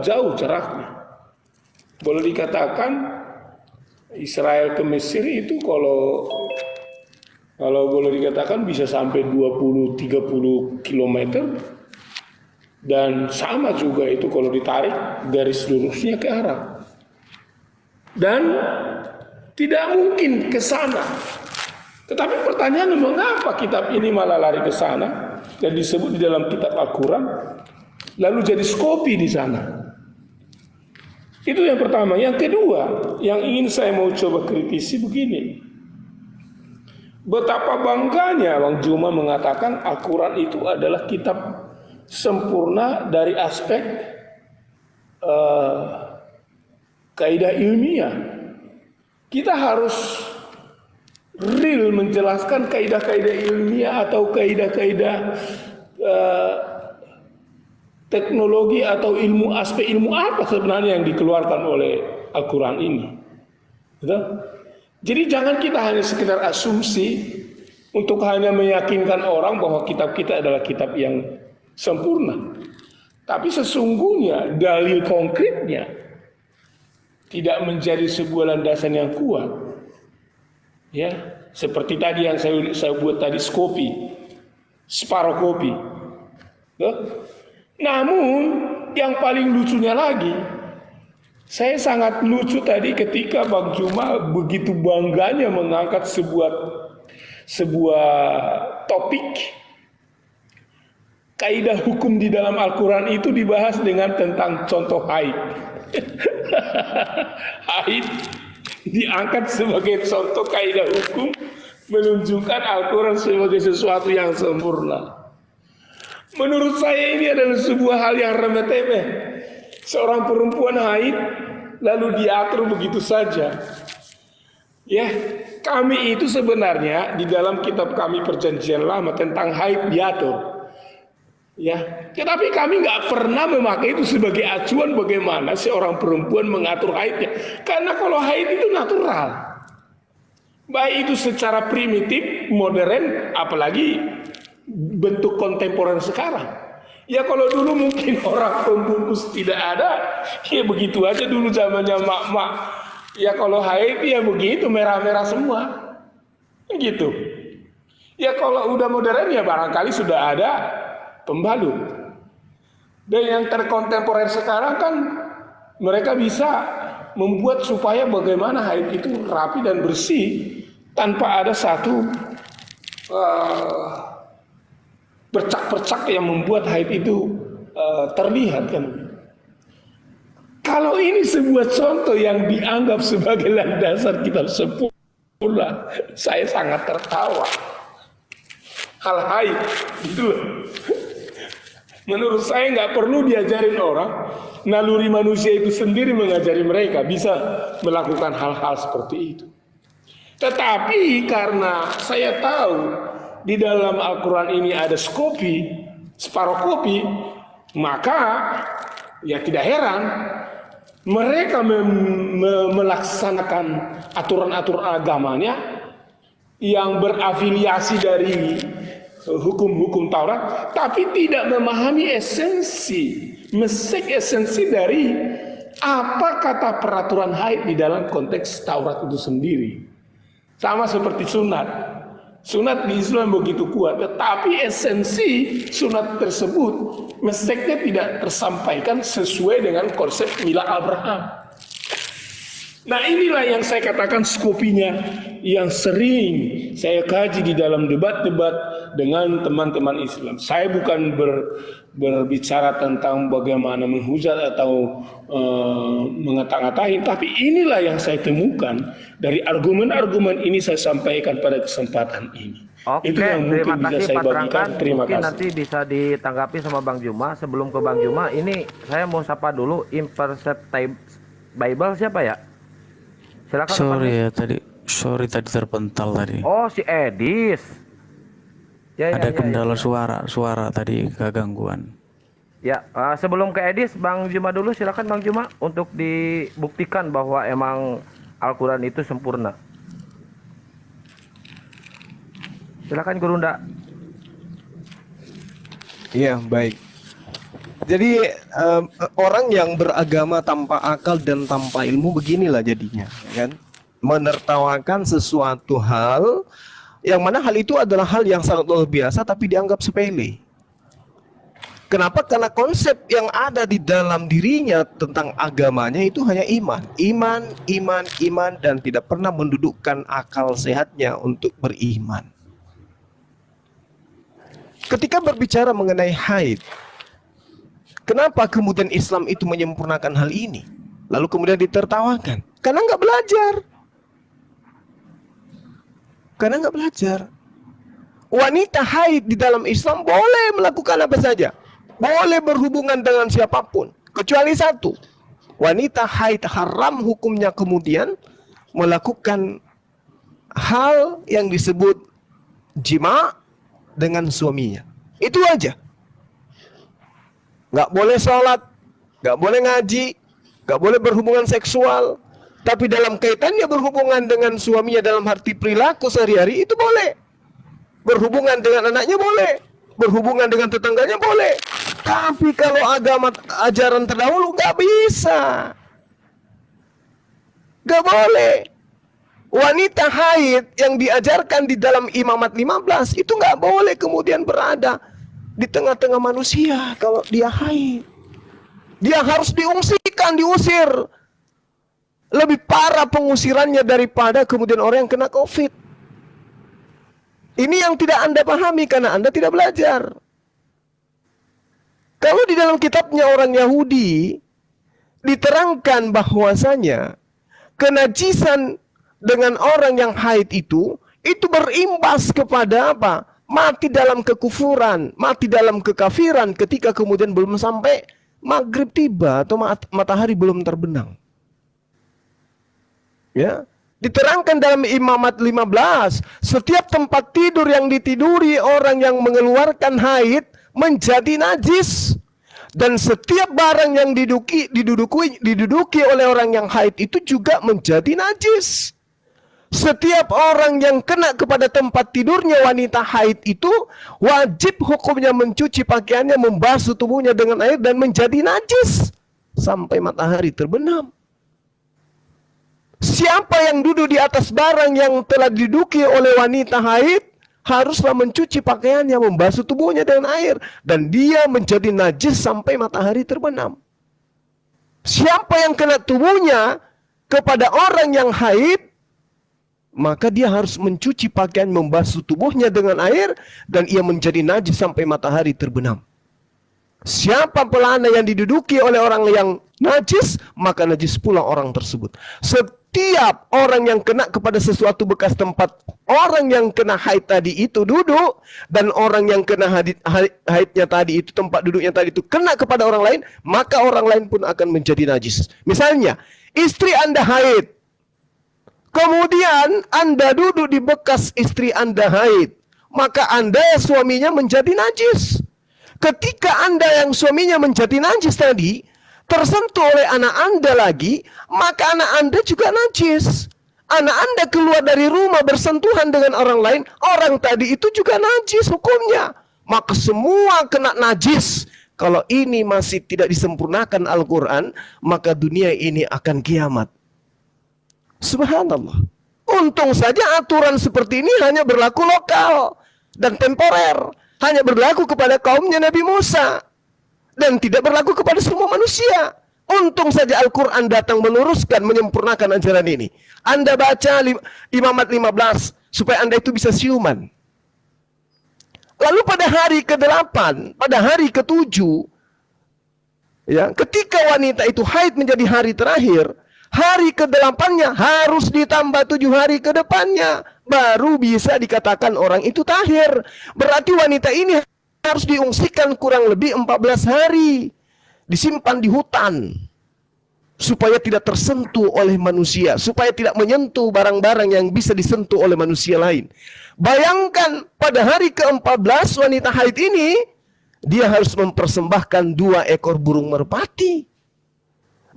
jauh jaraknya. Boleh dikatakan Israel ke Mesir itu kalau boleh dikatakan bisa sampai 20-30 kilometer. Dan sama juga itu kalau ditarik garis lurusnya ke Arab. Dan tidak mungkin ke sana. Tetapi pertanyaannya, mengapa kitab ini malah lari ke sana dan disebut di dalam kitab Al-Quran, lalu jadi skopi di sana? Itu yang pertama. Yang kedua, yang ingin saya mau coba kritisi begini. Betapa bangganya Bang Juma mengatakan Al-Quran itu adalah kitab sempurna dari aspek kaidah ilmiah. Kita harus real menjelaskan kaidah-kaidah ilmiah atau kaidah-kaidah teknologi atau ilmu, aspek ilmu apa sebenarnya yang dikeluarkan oleh Al-Quran ini. Betul? Jadi jangan kita hanya sekedar asumsi untuk hanya meyakinkan orang bahwa kitab kita adalah kitab yang sempurna. Tapi sesungguhnya dalil konkretnya tidak menjadi sebuah landasan yang kuat. Ya, seperti tadi yang saya buat tadi, skopi, separuh kopi. Ya. Namun yang paling lucunya lagi, saya sangat lucu tadi ketika Bang Juma begitu bangganya mengangkat sebuah topik. Kaidah hukum di dalam Al-Quran itu dibahas dengan tentang contoh haid. Haid diangkat sebagai contoh kaidah hukum, menunjukkan Al-Quran sebagai sesuatu yang sempurna. Menurut saya ini adalah sebuah hal yang remeh-temeh. Seorang perempuan haid lalu diatur begitu saja. Ya, kami itu sebenarnya di dalam kitab kami Perjanjian Lama tentang haid diatur. Ya, tetapi kami nggak pernah memakai itu sebagai acuan bagaimana seorang perempuan mengatur haidnya. Karena kalau haid itu natural, baik itu secara primitif, modern, apalagi bentuk kontemporer sekarang. Ya kalau dulu mungkin orang pembungkus tidak ada, ya begitu aja dulu zamannya mak-mak. Ya kalau haid ya begitu, merah-merah semua, gitu. Ya kalau udah modern ya barangkali sudah ada pembalut. Dan yang terkontemporer sekarang kan mereka bisa membuat supaya bagaimana haid itu rapi dan bersih tanpa ada satu bercak-bercak yang membuat haid itu terlihat kan. Kalau ini sebuah contoh yang dianggap sebagai landasan kitab sempurna, saya sangat tertawa. Hal haid itu menurut saya nggak perlu diajarin orang, naluri manusia itu sendiri mengajari mereka bisa melakukan hal-hal seperti itu. Tetapi karena saya tahu di dalam Al-Quran ini ada skopi, separuh kopi, maka ya tidak heran mereka melaksanakan aturan-aturan agamanya yang berafiliasi dari hukum-hukum Taurat, tapi tidak memahami esensi, mesek esensi dari apa kata peraturan haid di dalam konteks Taurat itu sendiri. Sama seperti sunat. Sunat di Islam begitu kuat, tetapi esensi sunat tersebut mestinya tidak tersampaikan sesuai dengan konsep mila Abraham. Nah inilah yang saya katakan skopinya yang sering saya kaji di dalam debat-debat dengan teman-teman Islam. Saya bukan berbicara tentang bagaimana menghujat atau mengata-ngatain, tapi inilah yang saya temukan dari argumen-argumen ini saya sampaikan pada kesempatan ini. Oke, Itu yang mungkin terima bisa kasih saya Pak bagikan. Trangkan. Terima Mungkin kasih. nanti bisa ditanggapi sama Bang Juma. Sebelum ke Bang Juma, ini saya mau sapa dulu Imperceptible Bible siapa ya? Silakan. Sorry ya tadi terpental tadi. Oh, si Edis. Ya, Ada ya, kendala ya. suara tadi kegangguan. Ya, sebelum ke Edis, Bang Juma dulu. Silakan Bang Juma untuk dibuktikan bahwa emang Al-Quran itu sempurna. Silakan Gurunda. Iya, baik. Jadi orang yang beragama tanpa akal dan tanpa ilmu beginilah jadinya, kan? Menertawakan sesuatu hal yang mana hal itu adalah hal yang sangat luar biasa tapi dianggap sepele. Kenapa? Karena konsep yang ada di dalam dirinya tentang agamanya itu hanya iman dan tidak pernah mendudukkan akal sehatnya untuk beriman. Ketika berbicara mengenai haid, kenapa kemudian Islam itu menyempurnakan hal ini? Lalu kemudian ditertawakan. Karena nggak belajar. Wanita haid di dalam Islam boleh melakukan apa saja. Boleh berhubungan dengan siapapun. Kecuali satu. Wanita haid haram hukumnya kemudian melakukan hal yang disebut jima dengan suaminya. Itu aja. Nggak boleh sholat, nggak boleh ngaji, nggak boleh berhubungan seksual. Tapi dalam kaitannya berhubungan dengan suaminya dalam arti perilaku sehari-hari itu boleh. Berhubungan dengan anaknya boleh. Berhubungan dengan tetangganya boleh. Tapi kalau agama ajaran terdahulu nggak bisa. Nggak boleh. Wanita haid yang diajarkan di dalam Imamat 15 itu nggak boleh kemudian berada di tengah-tengah manusia kalau dia haid. Dia harus diusir. Lebih parah pengusirannya daripada kemudian orang yang kena COVID. Ini yang tidak Anda pahami karena Anda tidak belajar. Kalau di dalam kitabnya orang Yahudi diterangkan bahwasanya kenajisan dengan orang yang haid itu berimbas kepada apa? Mati dalam kekufuran, mati dalam kekafiran ketika kemudian belum sampai maghrib tiba atau matahari belum terbenam. Ya, diterangkan dalam Imamat 15, setiap tempat tidur yang ditiduri orang yang mengeluarkan haid menjadi najis. Dan setiap barang yang diduduki oleh orang yang haid itu juga menjadi najis. Setiap orang yang kena kepada tempat tidurnya wanita haid itu wajib hukumnya mencuci pakaiannya, membasuh tubuhnya dengan air dan menjadi najis sampai matahari terbenam. Siapa yang duduk di atas barang yang telah diduduki oleh wanita haid haruslah mencuci pakaiannya, membasuh tubuhnya dengan air dan dia menjadi najis sampai matahari terbenam. Siapa yang kena tubuhnya kepada orang yang haid, maka dia harus mencuci pakaian, membasuh tubuhnya dengan air dan ia menjadi najis sampai matahari terbenam. Siapa pelana yang diduduki oleh orang yang najis, maka najis pula orang tersebut. Setiap orang yang kena kepada sesuatu bekas tempat orang yang kena haid tadi itu duduk, dan orang yang kena haidnya tadi itu, tempat duduknya tadi itu kena kepada orang lain, maka orang lain pun akan menjadi najis. Misalnya, istri Anda haid, kemudian Anda duduk di bekas istri Anda haid, maka Anda suaminya menjadi najis. Ketika Anda yang suaminya menjadi najis tadi tersentuh oleh anak Anda lagi, maka anak Anda juga najis. Anak Anda keluar dari rumah bersentuhan dengan orang lain, orang tadi itu juga najis hukumnya. Maka semua kena najis. Kalau ini masih tidak disempurnakan Al-Quran, maka dunia ini akan kiamat. Subhanallah. Untung saja aturan seperti ini hanya berlaku lokal dan temporer, hanya berlaku kepada kaumnya Nabi Musa dan tidak berlaku kepada semua manusia. Untung saja Al-Quran datang meluruskan, menyempurnakan ajaran ini. Anda baca Imamat 15 supaya Anda itu bisa siuman. Lalu pada hari ke-8, pada hari ke-7, ya, ketika wanita itu haid menjadi hari terakhir, hari ke-8-nya harus ditambah 7 hari ke depannya. Baru bisa dikatakan orang itu tahir. Berarti wanita ini harus diungsikan kurang lebih 14 hari. Disimpan di hutan. Supaya tidak tersentuh oleh manusia. Supaya tidak menyentuh barang-barang yang bisa disentuh oleh manusia lain. Bayangkan pada hari ke-14 wanita haid ini, dia harus mempersembahkan 2 ekor burung merpati.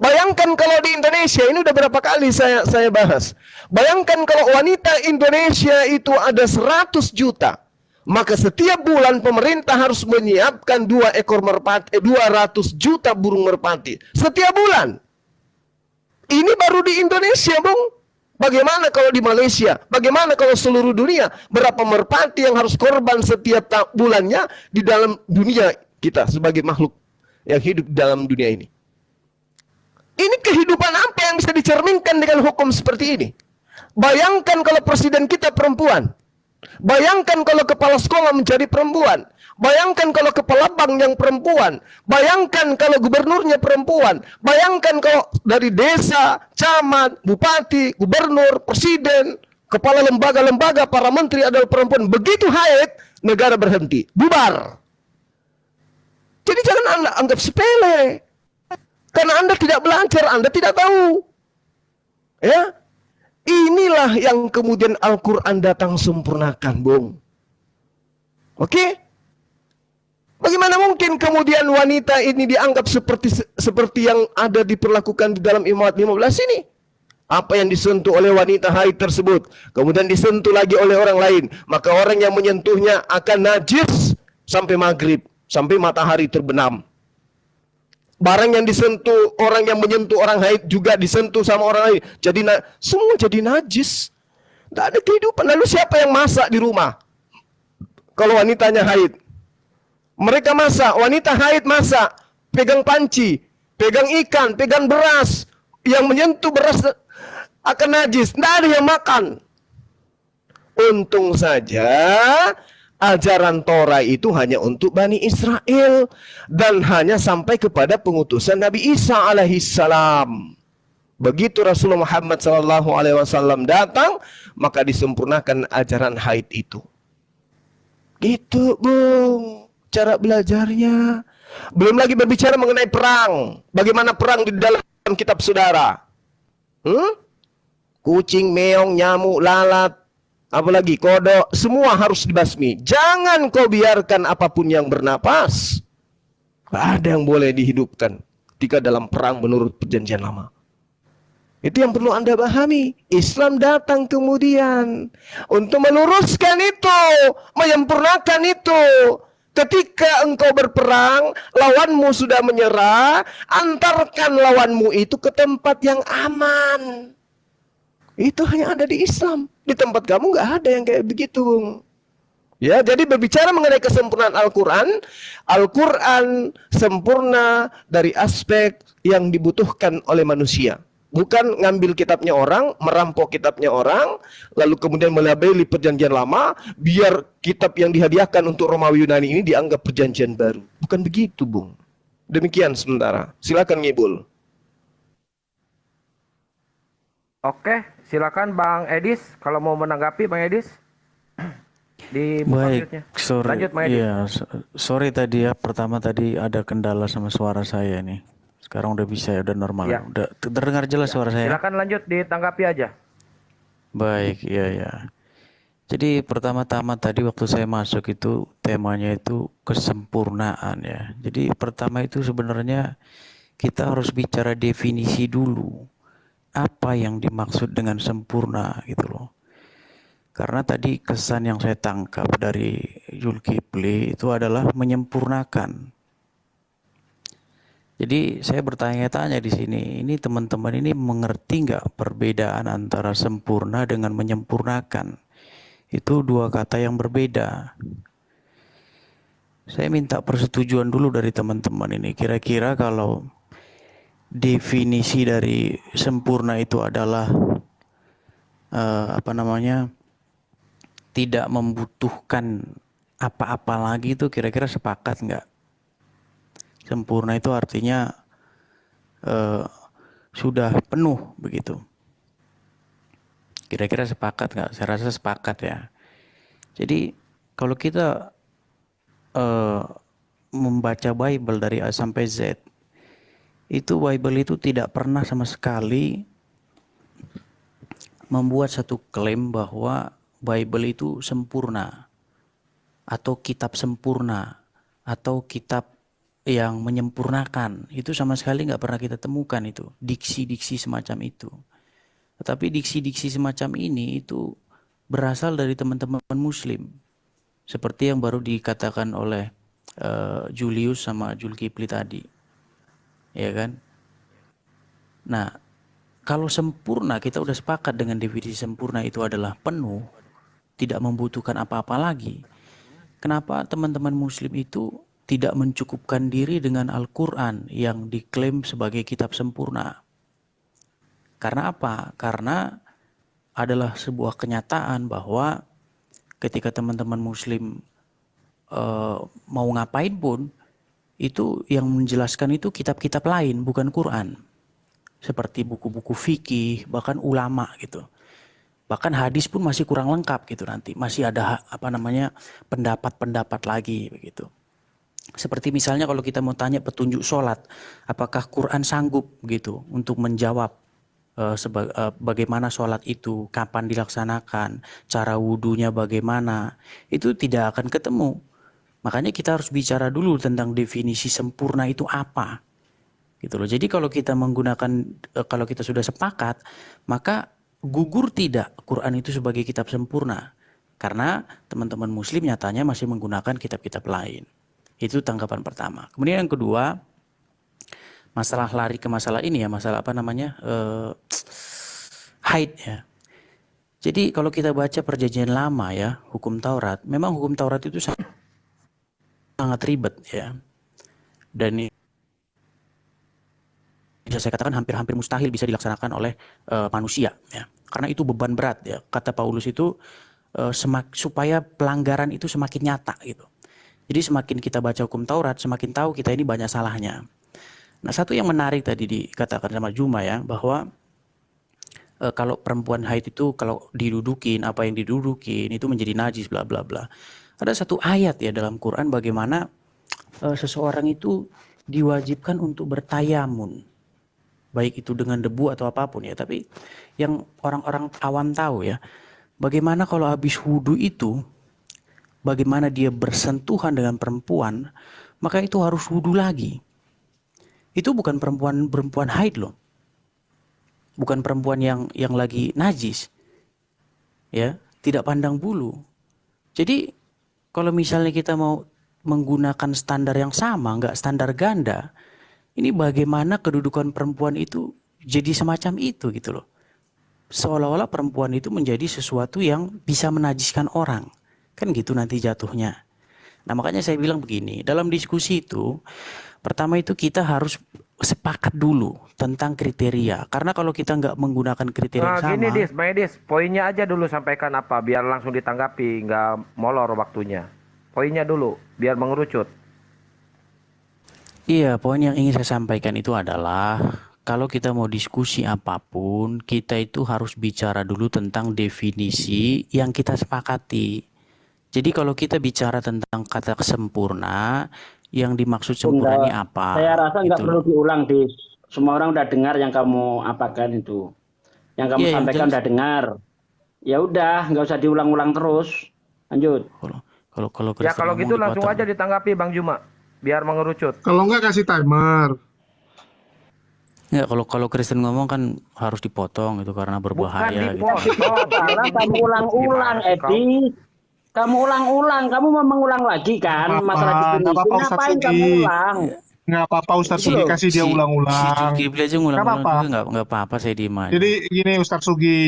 Bayangkan kalau di Indonesia, ini udah berapa kali saya bahas. Bayangkan kalau wanita Indonesia itu ada 100 juta. Maka setiap bulan pemerintah harus menyiapkan 2 ekor merpati, 200 juta burung merpati. Setiap bulan. Ini baru di Indonesia, Bung. Bagaimana kalau di Malaysia? Bagaimana kalau seluruh dunia? Berapa merpati yang harus korban setiap bulannya di dalam dunia kita sebagai makhluk yang hidup dalam dunia ini? Ini kehidupan apa yang bisa dicerminkan dengan hukum seperti ini? Bayangkan kalau presiden kita perempuan. Bayangkan kalau kepala sekolah menjadi perempuan. Bayangkan kalau kepala bank yang perempuan. Bayangkan kalau gubernurnya perempuan. Bayangkan kalau dari desa, camat, bupati, gubernur, presiden, kepala lembaga-lembaga, para menteri adalah perempuan. Begitu haid, negara berhenti. Bubar. Jadi jangan Anda anggap sepele. Karena Anda tidak belajar, Anda tidak tahu. Ya, inilah yang kemudian Al-Quran datang sempurnakan, Bung. Oke? Bagaimana mungkin kemudian wanita ini dianggap seperti yang ada diperlakukan di dalam Imamat 15 ini? Apa yang disentuh oleh wanita haid tersebut, kemudian disentuh lagi oleh orang lain, maka orang yang menyentuhnya akan najis sampai maghrib, sampai matahari terbenam. Barang yang disentuh, orang yang menyentuh orang haid juga disentuh sama orang lain. Jadi semua jadi najis. Tidak ada kehidupan. Lalu siapa yang masak di rumah? Kalau wanitanya haid. Mereka masak, wanita haid masak. Pegang panci, pegang ikan, pegang beras. Yang menyentuh beras akan najis. Tidak ada yang makan. Untung saja ajaran Torah itu hanya untuk Bani Israel dan hanya sampai kepada pengutusan Nabi Isa alaihissalam. Begitu Rasulullah Muhammad SAW datang, maka disempurnakan ajaran haid itu. Gitu, Bung, cara belajarnya. Belum lagi berbicara mengenai perang. Bagaimana perang di dalam kitab saudara? Kucing, meong, nyamuk, lalat, apalagi kodok, semua harus dibasmi. Jangan kau biarkan apapun yang bernapas. Tidak ada yang boleh dihidupkan ketika dalam perang menurut perjanjian lama. Itu yang perlu Anda pahami. Islam datang kemudian untuk meluruskan itu, menyempurnakan itu. Ketika engkau berperang, lawanmu sudah menyerah, antarkan lawanmu itu ke tempat yang aman. Itu hanya ada di Islam. Di tempat kamu nggak ada yang kayak begitu, Bung. Ya, jadi berbicara mengenai kesempurnaan Al-Quran, Al-Quran sempurna dari aspek yang dibutuhkan oleh manusia. Bukan ngambil kitabnya orang, merampok kitabnya orang, lalu kemudian melabeli perjanjian lama, biar kitab yang dihadiahkan untuk Romawi Yunani ini dianggap perjanjian baru. Bukan begitu, Bung. Demikian sementara. Silakan Ngibul. Oke, silakan Bang Edis kalau mau menanggapi Bang Edis. Di Baik, selanjutnya. sorry. Lanjut, Bang Edis. Iya, sorry tadi ya. Pertama tadi ada kendala sama suara saya nih. Sekarang udah bisa ya, udah normal. Ya. Udah terdengar jelas suara saya. Silakan lanjut ditanggapi aja. Baik, iya ya. Jadi pertama-tama tadi waktu saya masuk itu temanya itu kesempurnaan ya. Jadi pertama itu sebenarnya kita harus bicara definisi dulu. Apa yang dimaksud dengan sempurna gitu loh. Karena tadi kesan yang saya tangkap dari Zulkifli itu adalah menyempurnakan. Jadi saya bertanya-tanya di sini, ini teman-teman ini mengerti nggak perbedaan antara sempurna dengan menyempurnakan? Itu dua kata yang berbeda. Saya minta persetujuan dulu dari teman-teman ini. Kira-kira kalau definisi dari sempurna itu adalah tidak membutuhkan apa-apa lagi, itu kira-kira sepakat nggak? Sempurna itu artinya sudah penuh begitu. Kira-kira sepakat nggak? Saya rasa sepakat ya. Jadi kalau kita membaca Bible dari A sampai Z, itu Bible itu tidak pernah sama sekali membuat satu klaim bahwa Bible itu sempurna, atau kitab sempurna, atau kitab yang menyempurnakan. Itu sama sekali nggak pernah kita temukan itu, diksi-diksi semacam itu. Tetapi diksi-diksi semacam ini itu berasal dari teman-teman Muslim, seperti yang baru dikatakan oleh Julius sama Zulkifli tadi, ya kan? Nah, kalau sempurna, kita udah sepakat dengan definisi sempurna itu adalah penuh, tidak membutuhkan apa-apa lagi. Kenapa teman-teman Muslim itu tidak mencukupkan diri dengan Al-Quran yang diklaim sebagai kitab sempurna? Karena apa? Karena adalah sebuah kenyataan bahwa ketika teman-teman Muslim mau ngapain pun, itu yang menjelaskan itu kitab-kitab lain, bukan Quran. Seperti buku-buku fikih, bahkan ulama gitu. Bahkan hadis pun masih kurang lengkap gitu nanti. Masih ada pendapat-pendapat lagi begitu. Seperti misalnya kalau kita mau tanya petunjuk sholat, apakah Quran sanggup gitu untuk menjawab bagaimana sholat itu, kapan dilaksanakan, cara wudhunya bagaimana, itu tidak akan ketemu. Makanya kita harus bicara dulu tentang definisi sempurna itu apa, gitu loh. Jadi kalau kita kalau kita sudah sepakat, maka gugur tidak Quran itu sebagai kitab sempurna, karena teman-teman Muslim nyatanya masih menggunakan kitab-kitab lain. Itu tanggapan pertama. Kemudian yang kedua, masalah lari ke masalah ini ya, masalah haid ya. Jadi kalau kita baca perjanjian lama ya, hukum Taurat, memang hukum Taurat itu sangat ribet ya. Dan ini bisa saya katakan hampir mustahil bisa dilaksanakan oleh manusia ya. Karena itu beban berat ya. Kata Paulus itu supaya pelanggaran itu semakin nyata gitu. Jadi semakin kita baca hukum Taurat, semakin tahu kita ini banyak salahnya. Nah, satu yang menarik tadi dikatakan sama Juma ya, bahwa kalau perempuan haid itu kalau didudukin, apa yang didudukin itu menjadi najis bla bla bla. Ada satu ayat ya dalam Quran bagaimana seseorang itu diwajibkan untuk bertayamun, baik itu dengan debu atau apapun ya. Tapi yang orang-orang awam tahu ya, bagaimana kalau habis wudhu itu, bagaimana dia bersentuhan dengan perempuan, maka itu harus wudhu lagi. Itu bukan perempuan haid loh, bukan perempuan yang lagi najis, ya, tidak pandang bulu. Jadi kalau misalnya kita mau menggunakan standar yang sama, nggak standar ganda, ini bagaimana kedudukan perempuan itu jadi semacam itu gitu loh. Seolah-olah perempuan itu menjadi sesuatu yang bisa menajiskan orang, kan gitu nanti jatuhnya. Nah makanya saya bilang begini, dalam diskusi itu, pertama itu kita harus sepakat dulu tentang kriteria. Karena kalau kita nggak menggunakan kriteria yang sama. Gini Dis, poinnya aja dulu sampaikan apa, biar langsung ditanggapi, nggak molor waktunya. Poinnya dulu, biar mengerucut. Iya, poin yang ingin saya sampaikan itu adalah kalau kita mau diskusi apapun, kita itu harus bicara dulu tentang definisi yang kita sepakati. Jadi kalau kita bicara tentang kata sempurna, yang dimaksud sempurna ini apa? Saya rasa nggak gitu perlu diulang, Dis. Semua orang udah dengar yang kamu apakan itu. Yang kamu Iya, yang sampaikan jelas. udah dengar. Ya udah, nggak usah diulang-ulang terus. Lanjut. Kalau Ya Kristen kalau ngomong gitu langsung dipotong. aja ditanggapi Bang Juma, biar mengerucut. Kalau nggak kasih timer. Ya, kalau Kristen ngomong kan harus dipotong itu karena berbahaya gitu. Karena kamu ulang-ulang, Gimana sih kau? Edi. Kamu ulang-ulang, kamu mau mengulang lagi kan Nggak masalah apa-apa, nggak definisi. apa-apa, Ustaz Ngapain Sugi. kamu ulang? Nggak apa-apa Ustadz Itu Sugi, loh. kasih dia Si ulang-ulang. Zulkifli aja Nggak ngulang-ngulang apa-apa. juga nggak apa-apa, saya diem aja. Jadi gini Ustadz Sugi,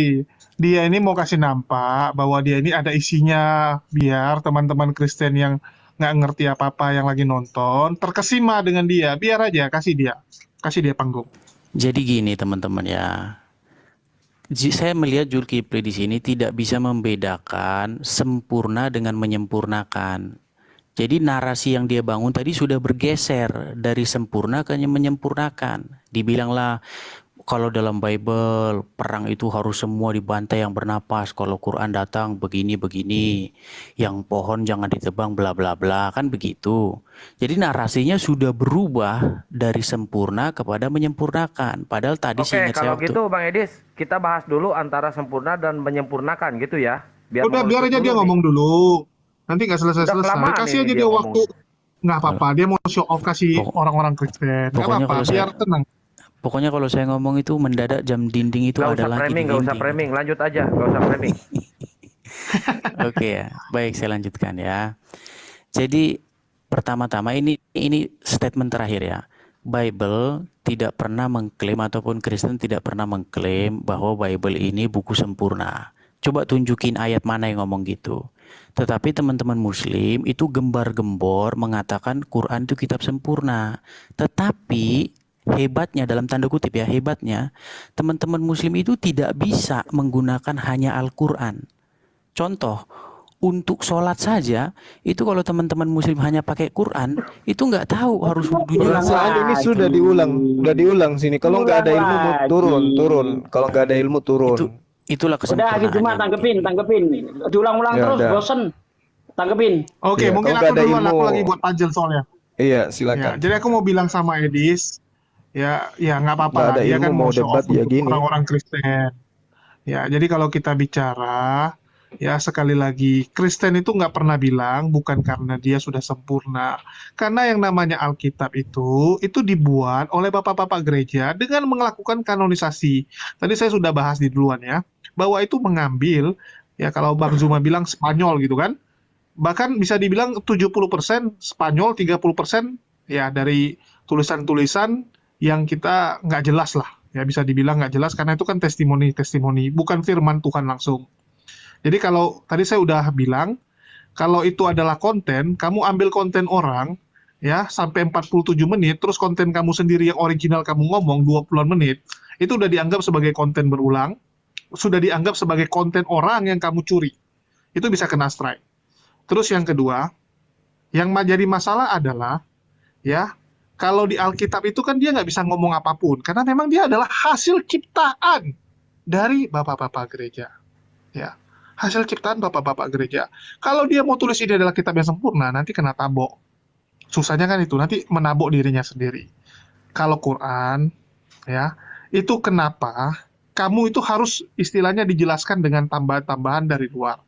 dia ini mau kasih nampak bahwa dia ini ada isinya, biar teman-teman Kristen yang nggak ngerti apa-apa yang lagi nonton terkesima dengan dia. Biar aja, kasih dia panggung. Jadi gini teman-teman ya. Saya melihat Zulkifli di sini tidak bisa membedakan sempurna dengan menyempurnakan. Jadi narasi yang dia bangun tadi sudah bergeser dari sempurna ke menyempurnakan. Dibilanglah kalau dalam Bible perang itu harus semua dibantai yang bernapas. Kalau Quran datang begini-begini, yang pohon jangan ditebang bla bla bla, kan begitu. Jadi narasinya sudah berubah dari sempurna kepada menyempurnakan. Padahal tadi Oke, seingat saya kalau waktu gitu Bang Edis, kita bahas dulu antara sempurna dan menyempurnakan gitu ya. Biar Udah, biar mengerucut aja dia dulu nih. ngomong dulu. Nanti nggak Udah selesai-selesai. kelamaan Kasih ini aja dia dia ngomong. waktu. Nggak apa-apa, dia mau show off kasih Pok- orang-orang Kristen. Nggak pokoknya apa-apa, kalau saya biar tenang. pokoknya kalau saya ngomong itu mendadak jam dinding itu Gak ada usah lagi framing, di gak usah dinding. framing. Lanjut aja, gak usah framing. Oke ya, baik saya lanjutkan ya. Jadi pertama-tama ini statement terakhir ya. Bible tidak pernah mengklaim ataupun Kristen tidak pernah mengklaim bahwa Bible ini buku sempurna. Coba tunjukin ayat mana yang ngomong gitu. Tetapi teman-teman Muslim itu gembar-gembor mengatakan Quran itu kitab sempurna. Tetapi hebatnya dalam tanda kutip ya, hebatnya teman-teman Muslim itu tidak bisa menggunakan hanya Al-Quran. Contoh, untuk sholat saja, itu kalau teman-teman Muslim hanya pakai Quran, itu nggak tahu harus wudhunya yang Perasaan mana. ini sudah diulang sini. Kalau nggak ada ilmu Ulang turun. Kalau nggak ada ilmu turun. Itulah Udah gitu mah kesempurnaannya. tanggepin. Diulang-ulang Ya terus, udah. bosen. Tanggepin. Oke, Iya, mungkin kalau aku nggak ada duluan, aku ilmu- lagi buat puzzle soalnya. Iya, Ya, silakan. jadi aku mau bilang sama Edis, ya nggak apa-apa Nggak lah. ada Dia ilmu kan mau mau show debat off ya untuk gini. orang-orang Kristen. Ya, jadi kalau kita bicara, ya sekali lagi, Kristen itu nggak pernah bilang bukan karena dia sudah sempurna. Karena yang namanya Alkitab itu dibuat oleh bapak-bapak gereja dengan melakukan kanonisasi. Tadi saya sudah bahas di duluan ya, bahwa itu mengambil, ya kalau Bang Zuma bilang Spanyol gitu kan, bahkan bisa dibilang 70% Spanyol, 30% ya dari tulisan-tulisan yang kita nggak jelas lah. Ya bisa dibilang nggak jelas karena itu kan testimoni, bukan firman Tuhan langsung. Jadi kalau tadi saya udah bilang, kalau itu adalah konten, kamu ambil konten orang, ya sampai 47 menit, terus konten kamu sendiri yang original kamu ngomong 20-an menit, itu udah dianggap sebagai konten berulang, sudah dianggap sebagai konten orang yang kamu curi. Itu bisa kena strike. Terus yang kedua, yang jadi masalah adalah, ya, kalau di Alkitab itu kan dia nggak bisa ngomong apapun, karena memang dia adalah hasil ciptaan dari bapak-bapak gereja. Ya, hasil ciptaan bapak-bapak gereja. Kalau dia mau tulis ini adalah kitab yang sempurna, nanti kena tabok. Susahnya kan itu, nanti menabok dirinya sendiri. Kalau Quran, ya, itu kenapa kamu itu harus istilahnya dijelaskan dengan tambahan-tambahan dari luar.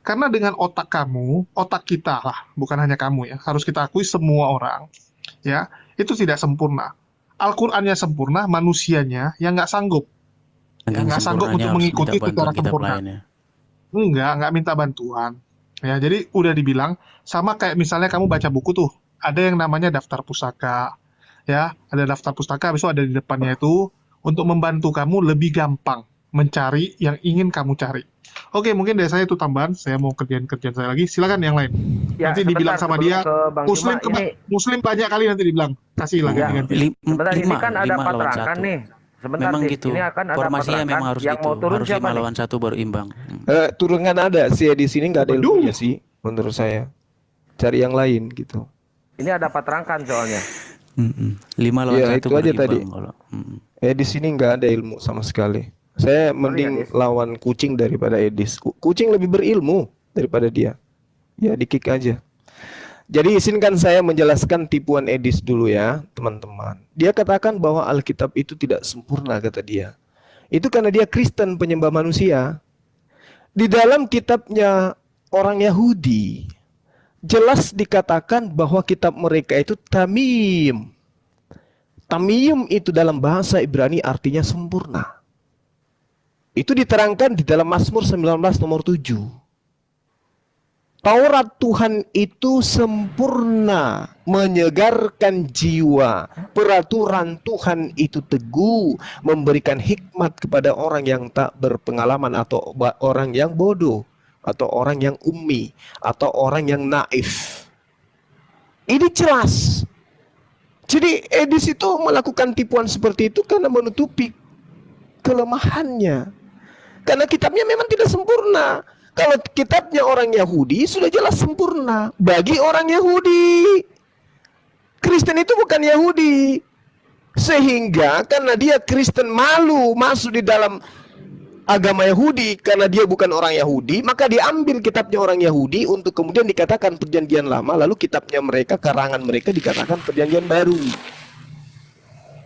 Karena dengan otak kamu, otak kita lah, bukan hanya kamu ya, harus kita akui semua orang, ya, itu tidak sempurna. Al-Qur'annya sempurna, manusianya yang nggak sanggup. Saking nggak sanggup sempurnanya untuk harus mengikuti minta secara bantuan kitab sempurna. lain ya. Nggak minta bantuan. Ya, jadi udah dibilang, sama kayak misalnya kamu baca buku tuh, ada yang namanya daftar pustaka. Ya, ada daftar pustaka, habis itu ada di depannya itu, untuk membantu kamu lebih gampang mencari yang ingin kamu cari. Oke, mungkin dari saya itu tambahan, saya mau kerjaan-kerjaan saya lagi, silakan yang lain. Ya, Nanti dibilang sebentar, sama sebelum dia, ke Bang Muslim, Zuma, ini Muslim banyak kali nanti dibilang, kasih lah Ya. ganti-ganti. sebentar ini kan ada 5 lawan patrangan 1. nih. Sebentar Memang nih, gitu. ini akan ada Formasinya patrangan memang harus yang gitu. mau turun Harus siapa 5 nih? lawan 1 baru imbang. Turunkan ada sih di sini nggak ada Waduh. ilmunya sih, menurut saya. Cari yang lain gitu. Ini ada patrangan soalnya. 5 lawan Iya, 1 itu baru aja imbang tadi. kalau. Di sini nggak ada ilmu sama sekali. Saya mending Edis. lawan kucing daripada Edis. Kucing lebih berilmu daripada dia. Ya, di-kick aja. Jadi izinkan saya menjelaskan tipuan Edis dulu ya, teman-teman. Dia katakan bahwa Alkitab itu tidak sempurna, kata dia. Itu karena dia Kristen penyembah manusia. Di dalam kitabnya orang Yahudi, jelas dikatakan bahwa kitab mereka itu tamim. Tamim itu dalam bahasa Ibrani artinya sempurna. Itu diterangkan di dalam Mazmur 19 nomor 7. Taurat Tuhan itu sempurna, menyegarkan jiwa. Peraturan Tuhan itu teguh, memberikan hikmat kepada orang yang tak berpengalaman atau orang yang bodoh, atau orang yang ummi, atau orang yang naif. Ini jelas. Jadi Edis itu melakukan tipuan seperti itu karena menutupi kelemahannya. Karena kitabnya memang tidak sempurna. Kalau kitabnya orang Yahudi sudah jelas sempurna bagi orang Yahudi. Kristen itu bukan Yahudi. Sehingga karena dia Kristen malu masuk di dalam agama Yahudi karena dia bukan orang Yahudi, maka diambil kitabnya orang Yahudi untuk kemudian dikatakan perjanjian lama, lalu kitabnya mereka, karangan mereka dikatakan perjanjian baru.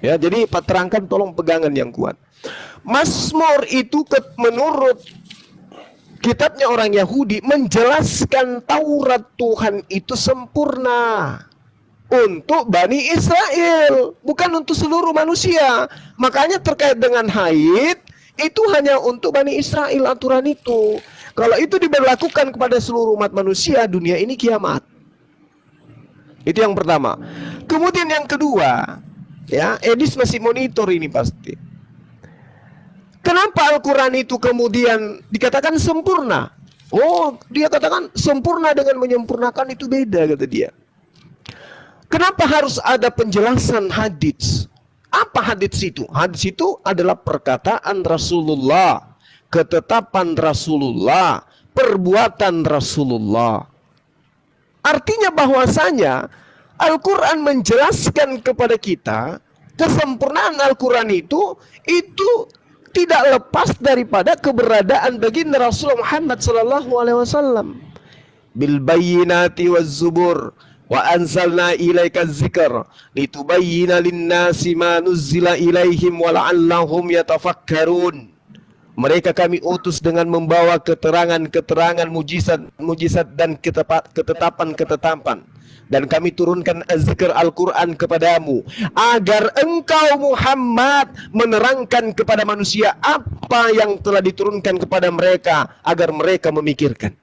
Ya, jadi terangkan tolong pegangan yang kuat. Mazmur itu menurut kitabnya orang Yahudi menjelaskan Taurat Tuhan itu sempurna untuk Bani Israel, bukan untuk seluruh manusia. Makanya terkait dengan haid itu hanya untuk Bani Israel aturan itu. Kalau itu diberlakukan kepada seluruh umat manusia, dunia ini kiamat. Itu yang pertama. Kemudian yang kedua, ya, Edis masih monitor ini pasti. Kenapa Al-Quran itu kemudian dikatakan sempurna? Oh, dia katakan sempurna dengan menyempurnakan itu beda, kata dia. Kenapa harus ada penjelasan hadits? Apa hadits itu? Hadits itu adalah perkataan Rasulullah, ketetapan Rasulullah, perbuatan Rasulullah. Artinya bahwasanya Al-Quran menjelaskan kepada kita kesempurnaan Al-Quran itu tidak lepas daripada keberadaan baginda Rasulullah Muhammad sallallahu alaihi wasallam. Bil bayyinati waz zubur wa anzalna ilaika dzikr litubayyana lin-nasi ma nuzzila ilaihim wa la'allahum yatafakkarun. Mereka kami utus dengan membawa keterangan-keterangan, mujizat dan ketetapan-ketetapan. Dan kami turunkan zikr Al-Quran kepadamu agar engkau Muhammad menerangkan kepada manusia apa yang telah diturunkan kepada mereka agar mereka memikirkan.